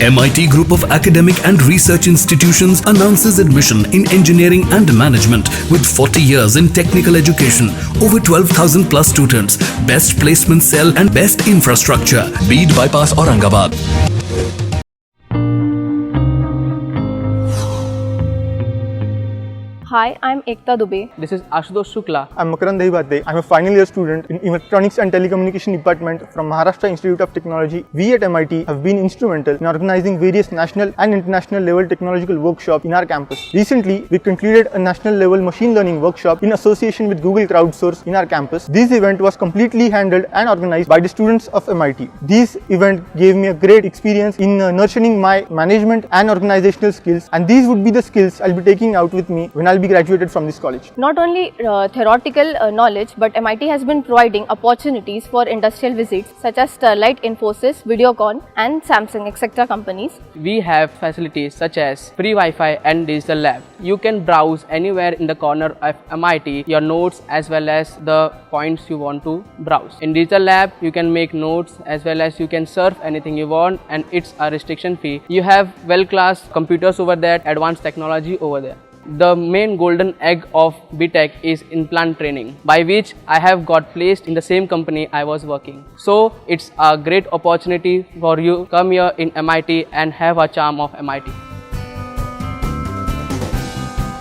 MIT Group of Academic and Research Institutions announces admission in engineering and management with 40 years in technical education, over 12,000 plus students, best placement cell and best infrastructure. Beed Bypass Aurangabad. Hi, I'm Ekta Dubey. This is Ashutosh Shukla. I'm Makarand Dehibate. I'm a final year student in Electronics and Telecommunication Department from Maharashtra Institute of Technology. We at MIT have been instrumental in organizing various national and international level technological workshops in our campus. Recently, we concluded a national level machine learning workshop in association with Google Crowdsource in our campus. This event was completely handled and organized by the students of MIT. This event gave me a great experience in nurturing my management and organizational skills, and these would be the skills I'll be taking out with me when I'll be graduated from this college. Not only theoretical knowledge, but MIT has been providing opportunities for industrial visits such as Sterlite, Infosys, Videocon and Samsung etc. companies. We have facilities such as free Wi-Fi and digital lab. You can browse anywhere in the corner of MIT your notes as well as the points you want to browse. In digital lab, you can make notes as well as you can surf anything you want, and it's a restriction free. You have well-class computers over there, advanced technology over there. The main golden egg of BTech is implant training, by which I have got placed in the same company I was working. So it's a great opportunity for you to come here in MIT and have a charm of MIT.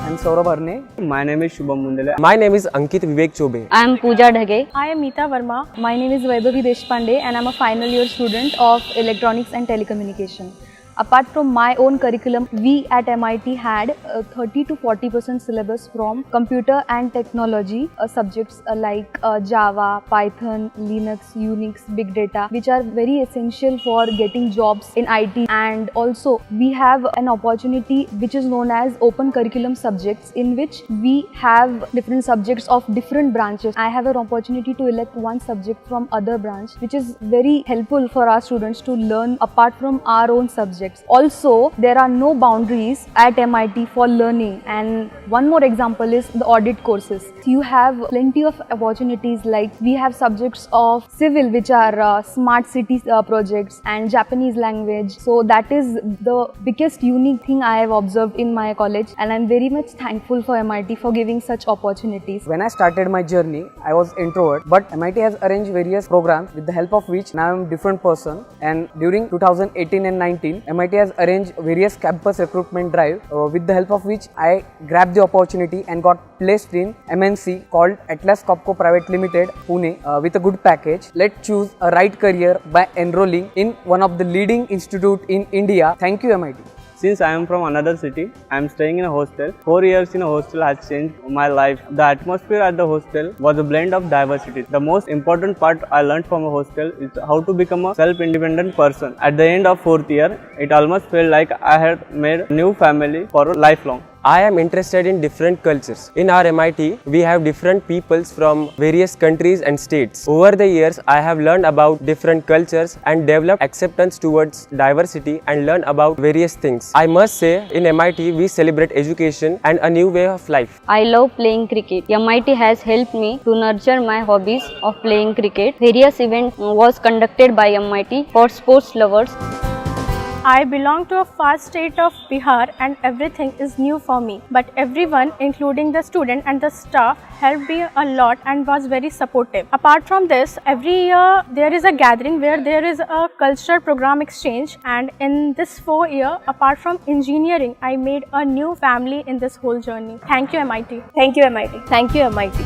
I'm Saurabh Arne. My name is Shubham Mundale. My name is Ankit Vivek Chobe. I am Pooja Dhage. I am Meeta Verma. My name is Vaibhavi Deshpande and I am a final year student of Electronics and Telecommunication. Apart from my own curriculum, we at MIT had 30 to 40% syllabus from computer and technology subjects like Java, Python, Linux, Unix, Big Data, which are very essential for getting jobs in IT. And also we have an opportunity which is known as open curriculum subjects, in which we have different subjects of different branches. I have an opportunity to elect one subject from other branch, which is very helpful for our students to learn apart from our own subject. Also, there are no boundaries at MIT for learning, and one more example is the audit courses. You have plenty of opportunities, like we have subjects of civil which are smart cities projects and Japanese language. So that is the biggest unique thing I have observed in my college, and I am very much thankful for MIT for giving such opportunities. When I started my journey, I was introvert, but MIT has arranged various programs with the help of which now I am a different person. And during 2018 and 19, MIT has arranged various campus recruitment drive with the help of which I grabbed the opportunity and got placed in MNC called Atlas Copco Private Limited, Pune, with a good package. Let's choose a right career by enrolling in one of the leading institute in India. Thank you, MIT. Since I am from another city, I am staying in a hostel. 4 years in a hostel has changed my life. The atmosphere at the hostel was a blend of diversity. The most important part I learned from a hostel is how to become a self-independent person. At the end of 4th year, it almost felt like I had made a new family for lifelong. I am interested in different cultures. In our MIT, we have different peoples from various countries and states. Over the years, I have learned about different cultures and developed acceptance towards diversity and learned about various things. I must say, in MIT, we celebrate education and a new way of life. I love playing cricket. MIT has helped me to nurture my hobbies of playing cricket. Various events was conducted by MIT for sports lovers. I belong to a far state of Bihar and everything is new for me. But everyone, including the student and the staff, helped me a lot and was very supportive. Apart from this, every year there is a gathering where there is a cultural program exchange, and in this 4 year, apart from engineering, I made a new family in this whole journey. Thank you, MIT. Thank you, MIT. Thank you, MIT.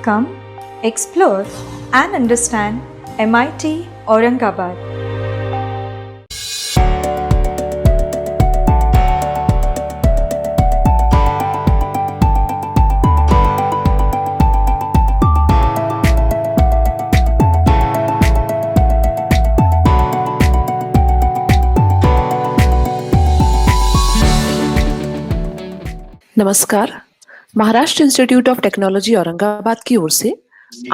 Come, explore and understand MIT Aurangabad. नमस्कार। Maharashtra institute of technology Aurangabad की ओर से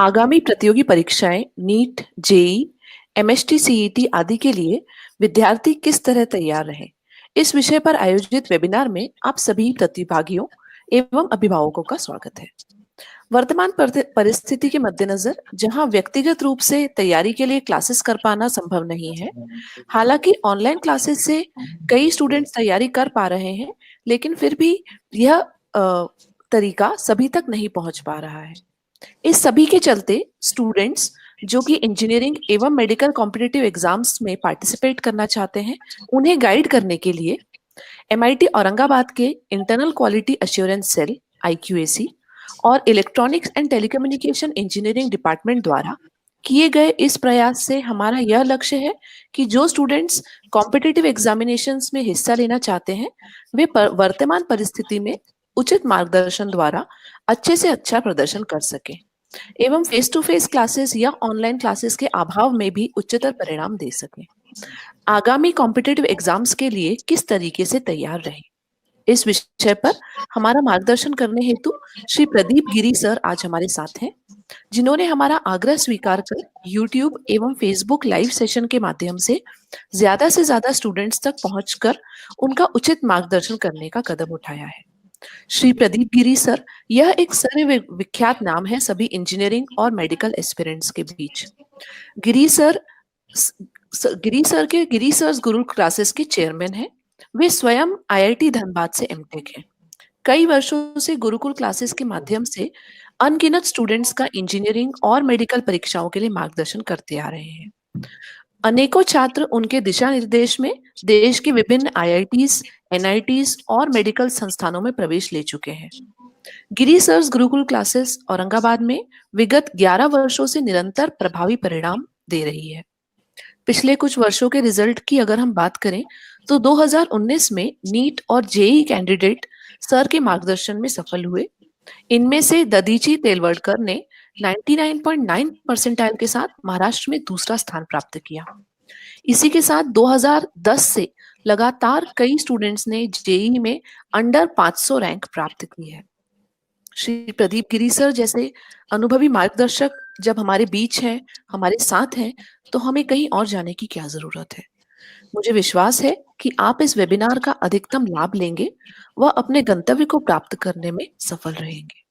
आगामी प्रतियोगी परीक्षाएं NEET, JEE, MST, CET आदि के लिए विद्यार्थी किस तरह तैयार रहें, इस विषय पर आयोजित वेबिनार में आप सभी प्रतिभागियों एवं अभिभावकों का स्वागत है। वर्तमान परिस्थिति के मद्देनजर जहां व्यक्तिगत रूप से तैयारी के लिए क्लासेस कर पाना संभव नहीं है, हालांकि ऑनलाइन क्लासेस से कई स्टूडेंट्स तैयारी कर पा रहे हैं, लेकिन फिर भी यह तरीका सभी तक नहीं पहुंच पा रहा है। इस सभी के चलते स्टूडेंट्स जो कि इंजीनियरिंग एवं मेडिकल कॉम्पिटिटिव एग्जाम्स में पार्टिसिपेट करना चाहते हैं, उन्हें गाइड करने के लिए MIT औरंगाबाद के internal quality assurance cell IQAC और electronics and telecommunication engineering department द्वारा किए गए इस प्रयास से हमारा यह लक्ष्य है कि जो स्टूडेंट्स कॉम्पिटिटिव एग्जामिनेशंस में हिस्सा लेना चाहते हैं, वे वर्तमान परिस्थिति में उचित मार्गदर्शन द्वारा अच्छे से अच्छा प्रदर्शन कर सकें एवं फेस टू फेस क्लासेस या ऑनलाइन क्लासेस के अभाव में भी उच्चतर परिणाम दे सकें। आगामी कॉम्पिटिटिव एग्जाम्स के लिए किस तरीके से तैयार रहें, इस विषय पर हमारा मार्गदर्शन करने हेतु श्री प्रदीप गिरी सर आज हमारे साथ हैं, जिन्होंने हमारा आग्रह स्वीकार कर YouTube एवं Facebook लाइव सेशन के माध्यम से ज्यादा स्टूडेंट्स तक पहुंचकर उनका उचित मार्गदर्शन करने का कदम उठाया है। श्री प्रदीप गिरी सर यह एक सर्वविख्यात नाम है सभी इंजीनियरिंग और मेडिकल एस्पिरेंट्स के बीच। गिरी सर्स गुरुकुल क्लासेस के चेयरमैन हैं। वे स्वयं IIT धनबाद से MTech हैं। कई वर्षों से गुरुकुल क्लासेस के माध्यम से अनगिनत स्टूडेंट्स का इंजीनियरिंग और मेडिकल परीक्षाओं के लिए मार्गदर्शन करते आ रहे हैं। अनेकों छात्र उनके दिशा निर्देश में देश के विभिन्न IITs, NITs और मेडिकल संस्थानों में प्रवेश ले चुके हैं। गिरी सर्स गुरुकुल क्लासेस औरंगाबाद में विगत 11 वर्षों से निरंतर प्रभावी परिणाम दे रही है। पिछले कुछ वर्षों के रिजल्ट की अगर हम बात करें तो 2019 में नीट और JEE कैंडिडेट सर के मार्गदर्शन में सफल हुए। इनमें से ददीची तेलवड़कर ने 99.9 परसेंटाइल के साथ महाराष्ट्र में दूसरा स्थान प्राप्त किया। इसी के साथ 2010 से लगातार कई स्टूडेंट्स ने JEE में अंडर 500 रैंक प्राप्त की है। श्री प्रदीप गिरी सर जैसे अनुभवी मार्गदर्शक जब हमारे बीच हैं, हमारे साथ हैं, तो हमें कहीं और जाने की क्या जरूरत है। मुझे विश्वास है कि आप इस वेबिनार का अधिकतम लाभ लेंगे व अपने गंतव्य को प्राप्त करने में सफल रहेंगे।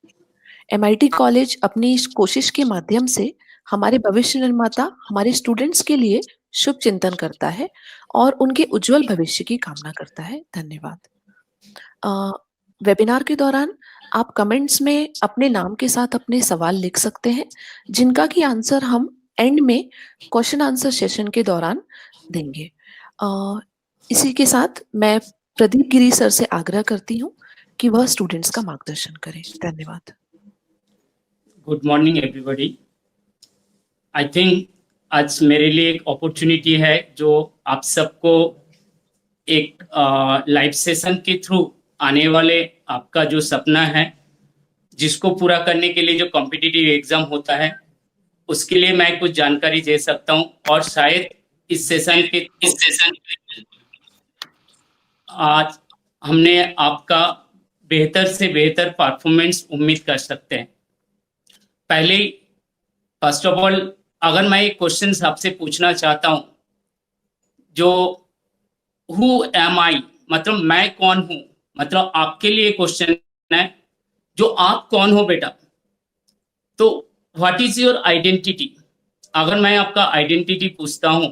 MIT कॉलेज अपनी इस कोशिश के माध्यम से हमारे भविष्य निर्माता, हमारे स्टूडेंट्स के लिए शुभ चिंतन करता है और उनके उज्जवल भविष्य की कामना करता है। धन्यवाद। वेबिनार के दौरान आप कमेंट्स में अपने नाम के साथ अपने सवाल लिख सकते हैं, जिनका की आंसर हम एंड में क्वेश्चन आंसर सेशन के दौरान देंगे। इसी के साथ मैं प्रदीप गिरी सर से आग्रह करती हूँ कि वह स्टूडेंट्स का मार्गदर्शन करें। धन्यवाद। Good morning everybody. I think आज मेरे लिए एक अपॉर्चुनिटी है जो आप सबको एक लाइव सेशन के थ्रू आने वाले आपका जो सपना है, जिसको पूरा करने के लिए जो कॉम्पिटिटिव एग्जाम होता है, उसके लिए मैं कुछ जानकारी दे सकता हूं और शायद इस सेशन आज हमने आपका बेहतर से बेहतर परफॉर्मेंस उम्मीद कर सकते हैं। पहले फर्स्ट ऑफ ऑल अगर मैं एक क्वेश्चन आपसे पूछना चाहता हूं, जो हु एम आई मतलब मैं कौन हूं, मतलब आपके लिए क्वेश्चन है जो आप कौन हो बेटा, तो व्हाट इज योर आइडेंटिटी। अगर मैं आपका आइडेंटिटी पूछता हूं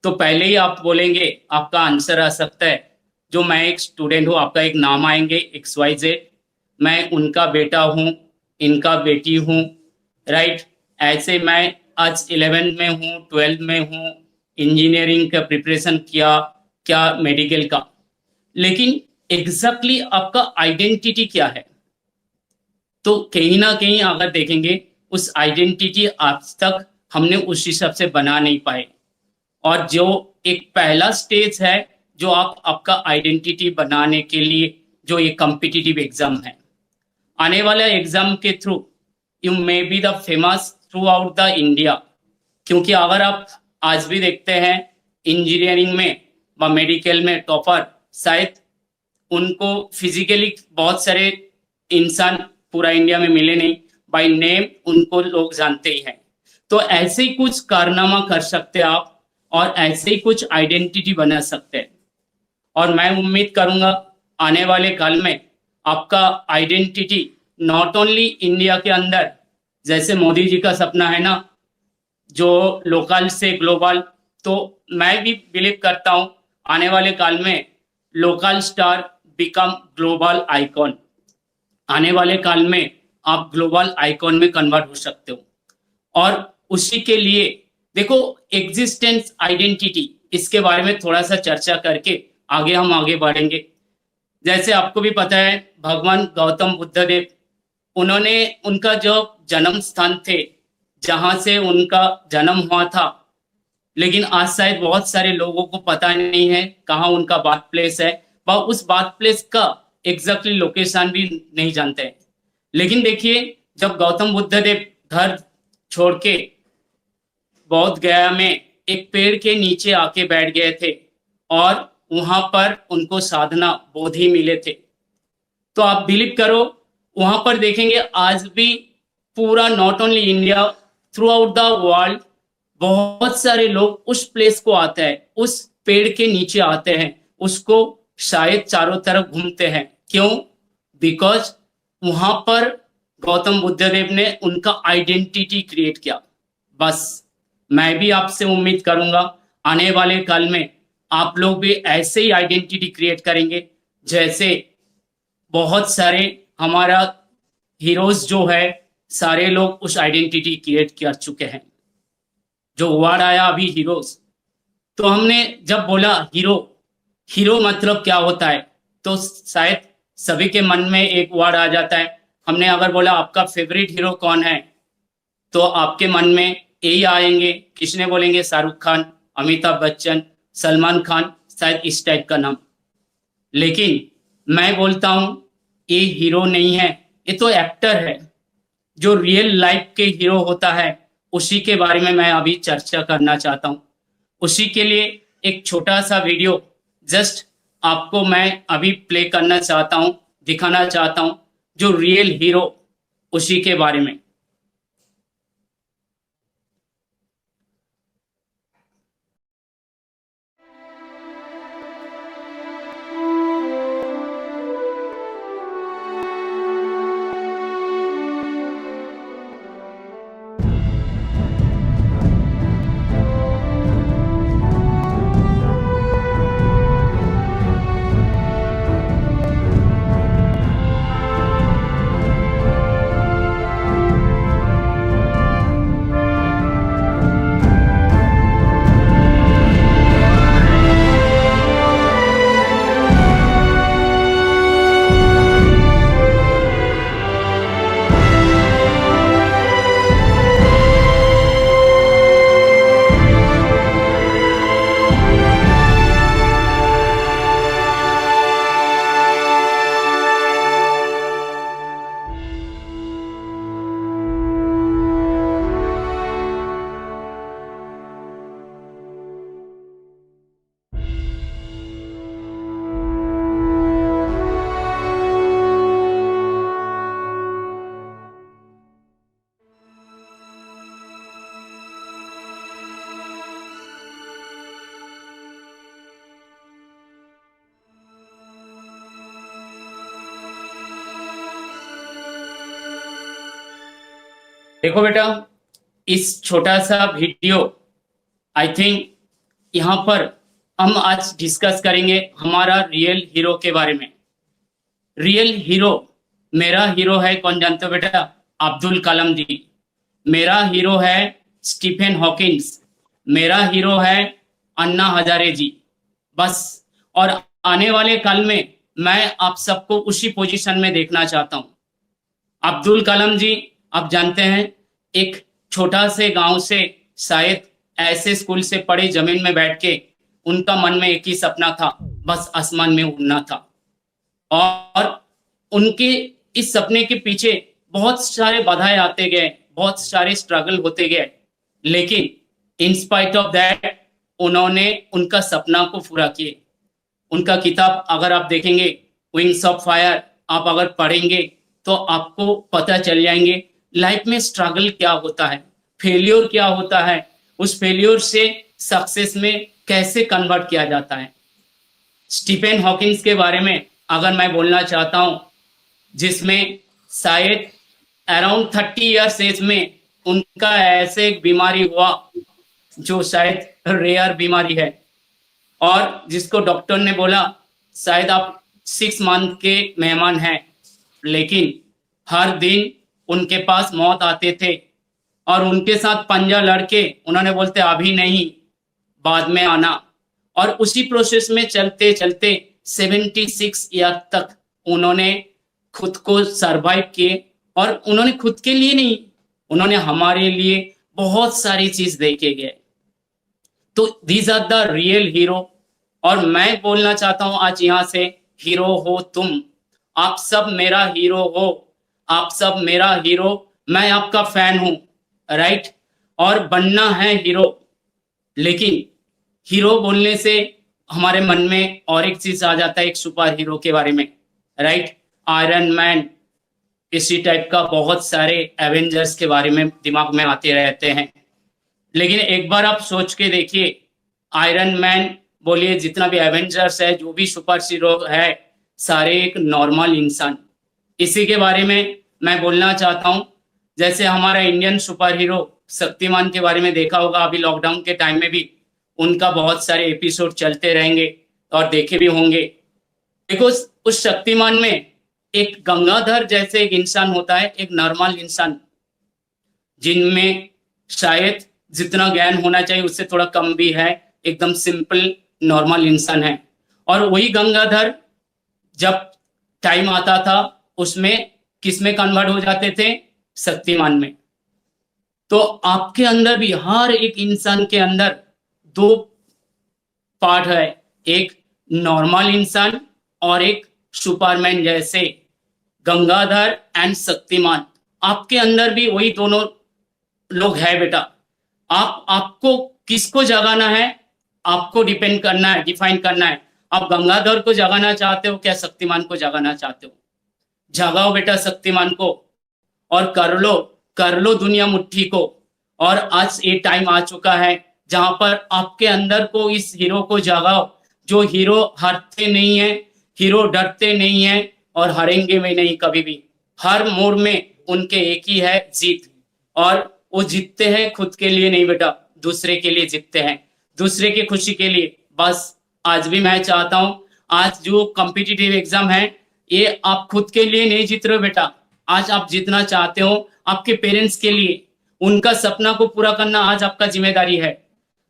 तो पहले ही आप बोलेंगे, आपका आंसर आ सकता है जो मैं एक स्टूडेंट हूं, आपका एक नाम आएंगे XYZ, मैं उनका बेटा हूं, इनका बेटी हूं, राइट। ऐसे मैं आज 11 में हूं, 12 में हूं, इंजीनियरिंग का प्रिपरेशन किया, क्या मेडिकल का, लेकिन एग्जैक्टली आपका आइडेंटिटी क्या है। तो कहीं ना कहीं अगर देखेंगे उस आइडेंटिटी आज तक हमने उस हिसाब से बना नहीं पाए, और जो एक पहला स्टेज है जो आपका आइडेंटिटी बनाने के लिए जो ये कॉम्पिटिटिव एग्जाम है, आने वाले एग्जाम के through you may be the famous through out the India. क्योंकि अगर आप आज भी देखते हैं इंजीनियरिंग में व मेडिकल में टॉपर, शायद उनको फिजिकली बहुत सारे इंसान पूरा इंडिया में मिले नहीं, बाय नेम उनको लोग जानते ही हैं। तो ऐसे ही कुछ कारनामा कर सकते हैं आप, और ऐसे ही कुछ आइडेंटिटी बना सकते हैं। और मैं उम्मीद करूंगा आने वाले काल में आपका आइडेंटिटी नॉट ओनली इंडिया के अंदर, जैसे मोदी जी का सपना है ना, जो लोकल से ग्लोबल, तो मैं भी बिलीव करता हूँ आने वाले काल में local star become global icon. आने वाले काल में आप ग्लोबल आइकॉन में कन्वर्ट हो सकते हो। और उसी के लिए देखो, एग्जिस्टेंस आइडेंटिटी, इसके बारे में थोड़ा सा चर्चा करके हम आगे बढ़ेंगे। जैसे आपको भी पता है, भगवान गौतम बुद्ध देव, उन्होंने उनका जो जन्म स्थान थे, जहां से उनका जन्म हुआ था, लेकिन आज शायद बहुत सारे लोगों को पता नहीं है कहाँ उनका बर्थ प्लेस है, वह उस बर्थ प्लेस का एग्जैक्टली लोकेशन भी नहीं जानते हैं। लेकिन देखिए, जब गौतम बुद्ध देव घर छोड़ के बौद्ध गया में एक पेड़ के नीचे आके बैठ गए थे और वहां पर उनको साधना बोधि मिले थे, तो आप बिलीव करो, वहां पर देखेंगे आज भी पूरा not only India, through out the world बहुत सारे लोग उस प्लेस को आते हैं, उस पेड़ के नीचे आते हैं, उसको शायद चारों तरफ घूमते हैं। क्यों? बिकॉज वहां पर गौतम बुद्ध देव ने उनका आइडेंटिटी क्रिएट किया। बस मैं भी आपसे उम्मीद करूंगा आने वाले काल में आप लोग भी ऐसे ही आइडेंटिटी क्रिएट करेंगे, जैसे बहुत सारे हमारा हीरोज जो है, सारे लोग उस आइडेंटिटी क्रिएट कर चुके हैं। जो वर्ड आया अभी हीरोज, तो हमने जब बोला हीरो मतलब क्या होता है, तो शायद सभी के मन में एक वर्ड आ जाता है। हमने अगर बोला आपका फेवरेट हीरो कौन है, तो आपके मन में यही आएंगे। किसने बोलेंगे शाहरुख खान, अमिताभ बच्चन, सलमान खान, शायद इस टाइप का नाम। लेकिन मैं बोलता हूं ये हीरो नहीं है, ये तो एक्टर है। जो रियल लाइफ के हीरो होता है, उसी के बारे में मैं अभी चर्चा करना चाहता हूं। उसी के लिए एक छोटा सा वीडियो जस्ट आपको मैं अभी प्ले करना चाहता हूं, दिखाना चाहता हूं, जो रियल हीरो, उसी के बारे में। देखो बेटा, इस छोटा सा वीडियो, आई थिंक यहाँ पर हम आज डिस्कस करेंगे हमारा रियल हीरो के बारे में। रियल हीरो, मेरा हीरो है, कौन जानते हो बेटा? अब्दुल कलाम जी। मेरा हीरो है स्टीफन हॉकिंस। मेरा हीरो है अन्ना हजारे जी। बस, और आने वाले काल में मैं आप सबको उसी पोजीशन में देखना चाहता हूं। अब्दुल कलाम जी, आप जानते हैं, एक छोटा से गांव से शायद ऐसे स्कूल से पढ़े, जमीन में बैठ के उनका मन में एक ही सपना था, बस आसमान में उड़ना था। और उनके इस सपने के पीछे बहुत सारे बाधाएं आते गए, बहुत सारे स्ट्रगल होते गए, लेकिन इन स्पाइट ऑफ दैट उन्होंने उनका सपना को पूरा किए। उनका किताब अगर आप देखेंगे, विंग्स ऑफ फायर, आप अगर पढ़ेंगे तो आपको पता चल जाएंगे लाइफ में स्ट्रगल क्या होता है, फेलियर क्या होता है, उस फेलियर से सक्सेस में कैसे कन्वर्ट किया जाता है। स्टीफन हॉकिंस के बारे में अगर मैं बोलना चाहता हूं, जिसमें शायद अराउंड 30 ईयर्स एज में उनका ऐसे एक बीमारी हुआ जो शायद रेयर बीमारी है, और जिसको डॉक्टर ने बोला शायद आप 6 मंथ के मेहमान हैं, लेकिन हर दिन उनके पास मौत आते थे और उनके साथ पंजा लड़के उन्होंने बोलते अभी नहीं, बाद में आना, और उसी प्रोसेस में चलते चलते 76 ईयर तक उन्होंने खुद को सरवाइव किए। और उन्होंने खुद के लिए नहीं, उन्होंने हमारे लिए बहुत सारी चीज दे के गए। तो these are the real hero. और मैं बोलना चाहता हूं आज यहाँ से, हीरो हो तुम, आप सब मेरा हीरो हो, आप सब मेरा हीरो, मैं आपका फैन हूं, राइट। और बनना है हीरो, लेकिन हीरो बोलने से हमारे मन में और एक चीज आ जाता है, एक सुपर हीरो के बारे में, राइट। आयरन मैन, इसी टाइप का बहुत सारे एवेंजर्स के बारे में दिमाग में आते रहते हैं। लेकिन एक बार आप सोच के देखिए, आयरन मैन बोलिए, जितना भी एवेंजर्स है, जो भी सुपर हीरो है, सारे एक नॉर्मल इंसान। इसी के बारे में मैं बोलना चाहता हूं। जैसे हमारा इंडियन सुपर हीरो शक्तिमान के बारे में देखा होगा, अभी लॉकडाउन के टाइम में भी उनका बहुत सारे एपिसोड चलते रहेंगे और देखे भी होंगे। देखो उस शक्तिमान में एक गंगाधर जैसे एक इंसान होता है, एक नॉर्मल इंसान, जिनमें शायद जितना ज्ञान होना चाहिए उससे थोड़ा कम भी है, एकदम सिंपल नॉर्मल इंसान है। और वही गंगाधर जब टाइम आता था उसमें किस में कन्वर्ट हो जाते थे? शक्तिमान में। तो आपके अंदर भी, हर एक इंसान के अंदर 2 पार्ट है, एक नॉर्मल इंसान और एक सुपरमैन जैसे गंगाधर एंड शक्तिमान। आपके अंदर भी वही दोनों लोग हैं बेटा। आपको किसको जगाना है, आपको डिपेंड करना है, डिफाइन करना है। आप गंगाधर को जगाना चाहते हो क्या शक्तिमान को जगाना चाहते हो? जगाओ बेटा शक्तिमान को और कर लो दुनिया मुट्ठी को। और आज ये टाइम आ चुका है जहां पर आपके अंदर को इस हीरो को जगाओ, जो हीरो हारते नहीं है, हीरो डरते नहीं है और हारेंगे भी नहीं कभी भी। हर मोड़ में उनके एक ही है, जीत। और वो जीतते हैं खुद के लिए नहीं बेटा, दूसरे के लिए जीतते हैं, दूसरे की खुशी के लिए। बस आज भी मैं चाहता हूं, आज जो कॉम्पिटिटिव एग्जाम है ये आप खुद के लिए नहीं जीत रहे हो बेटा, आज आप जीतना चाहते हो आपके पेरेंट्स के लिए। उनका सपना को पूरा करना आज आपका जिम्मेदारी है।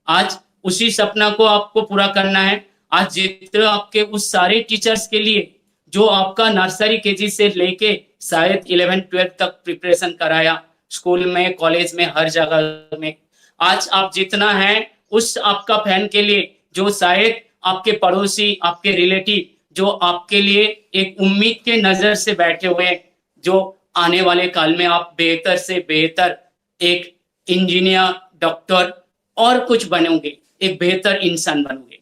आज उसी सपना को आपको पूरा करना है। आज जीत रहे हो आपके उस सारे टीचर्स के लिए जो आपका नर्सरी केजी से लेके शायद 11-12 तक प्रिपरेशन कराया, स्कूल में, कॉलेज में, हर जगह में। आज आप जितना है उस आपका फैन के लिए जो शायद आपके पड़ोसी, आपके रिलेटिव, जो आपके लिए एक उम्मीद के नजर से बैठे हुए हैं, जो आने वाले काल में आप बेहतर से बेहतर एक इंजीनियर, डॉक्टर और कुछ बनोगे, एक बेहतर इंसान बनोगे।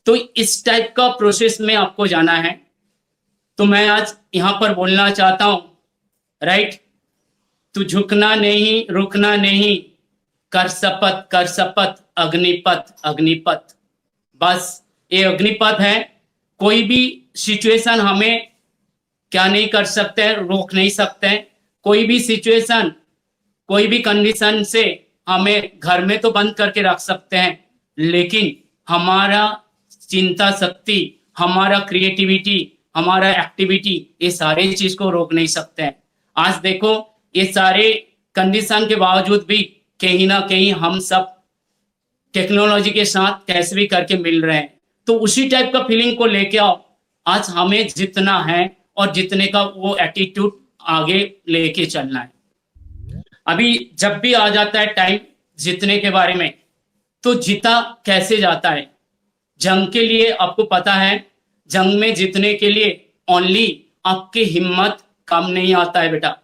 तो इस टाइप का प्रोसेस में आपको जाना है। तो मैं आज यहां पर बोलना चाहता हूं, राइट, तू झुकना नहीं, रुकना नहीं, कर शपथ, अग्निपथ, अग्निपथ। बस ये अग्निपथ है। कोई भी सिचुएशन हमें क्या नहीं कर सकते हैं, रोक नहीं सकते हैं। कोई भी सिचुएशन, कोई भी कंडीशन से हमें घर में तो बंद करके रख सकते हैं, लेकिन हमारा चिंता शक्ति, हमारा क्रिएटिविटी, हमारा एक्टिविटी, ये सारे चीज को रोक नहीं सकते हैं। आज देखो ये सारे कंडीशन के बावजूद भी कहीं ना कहीं हम सब टेक्नोलॉजी के साथ कैसे भी करके मिल रहे हैं। तो उसी टाइप का फीलिंग को लेके आओ। आज हमें जितना है और जितने का वो एटीट्यूड आगे लेके चलना है। अभी जब भी आ जाता है टाइम जीतने के बारे में, तो जीता कैसे जाता है? जंग के लिए आपको पता है, जंग में जीतने के लिए ओनली आपकी हिम्मत कम नहीं आता है बेटा,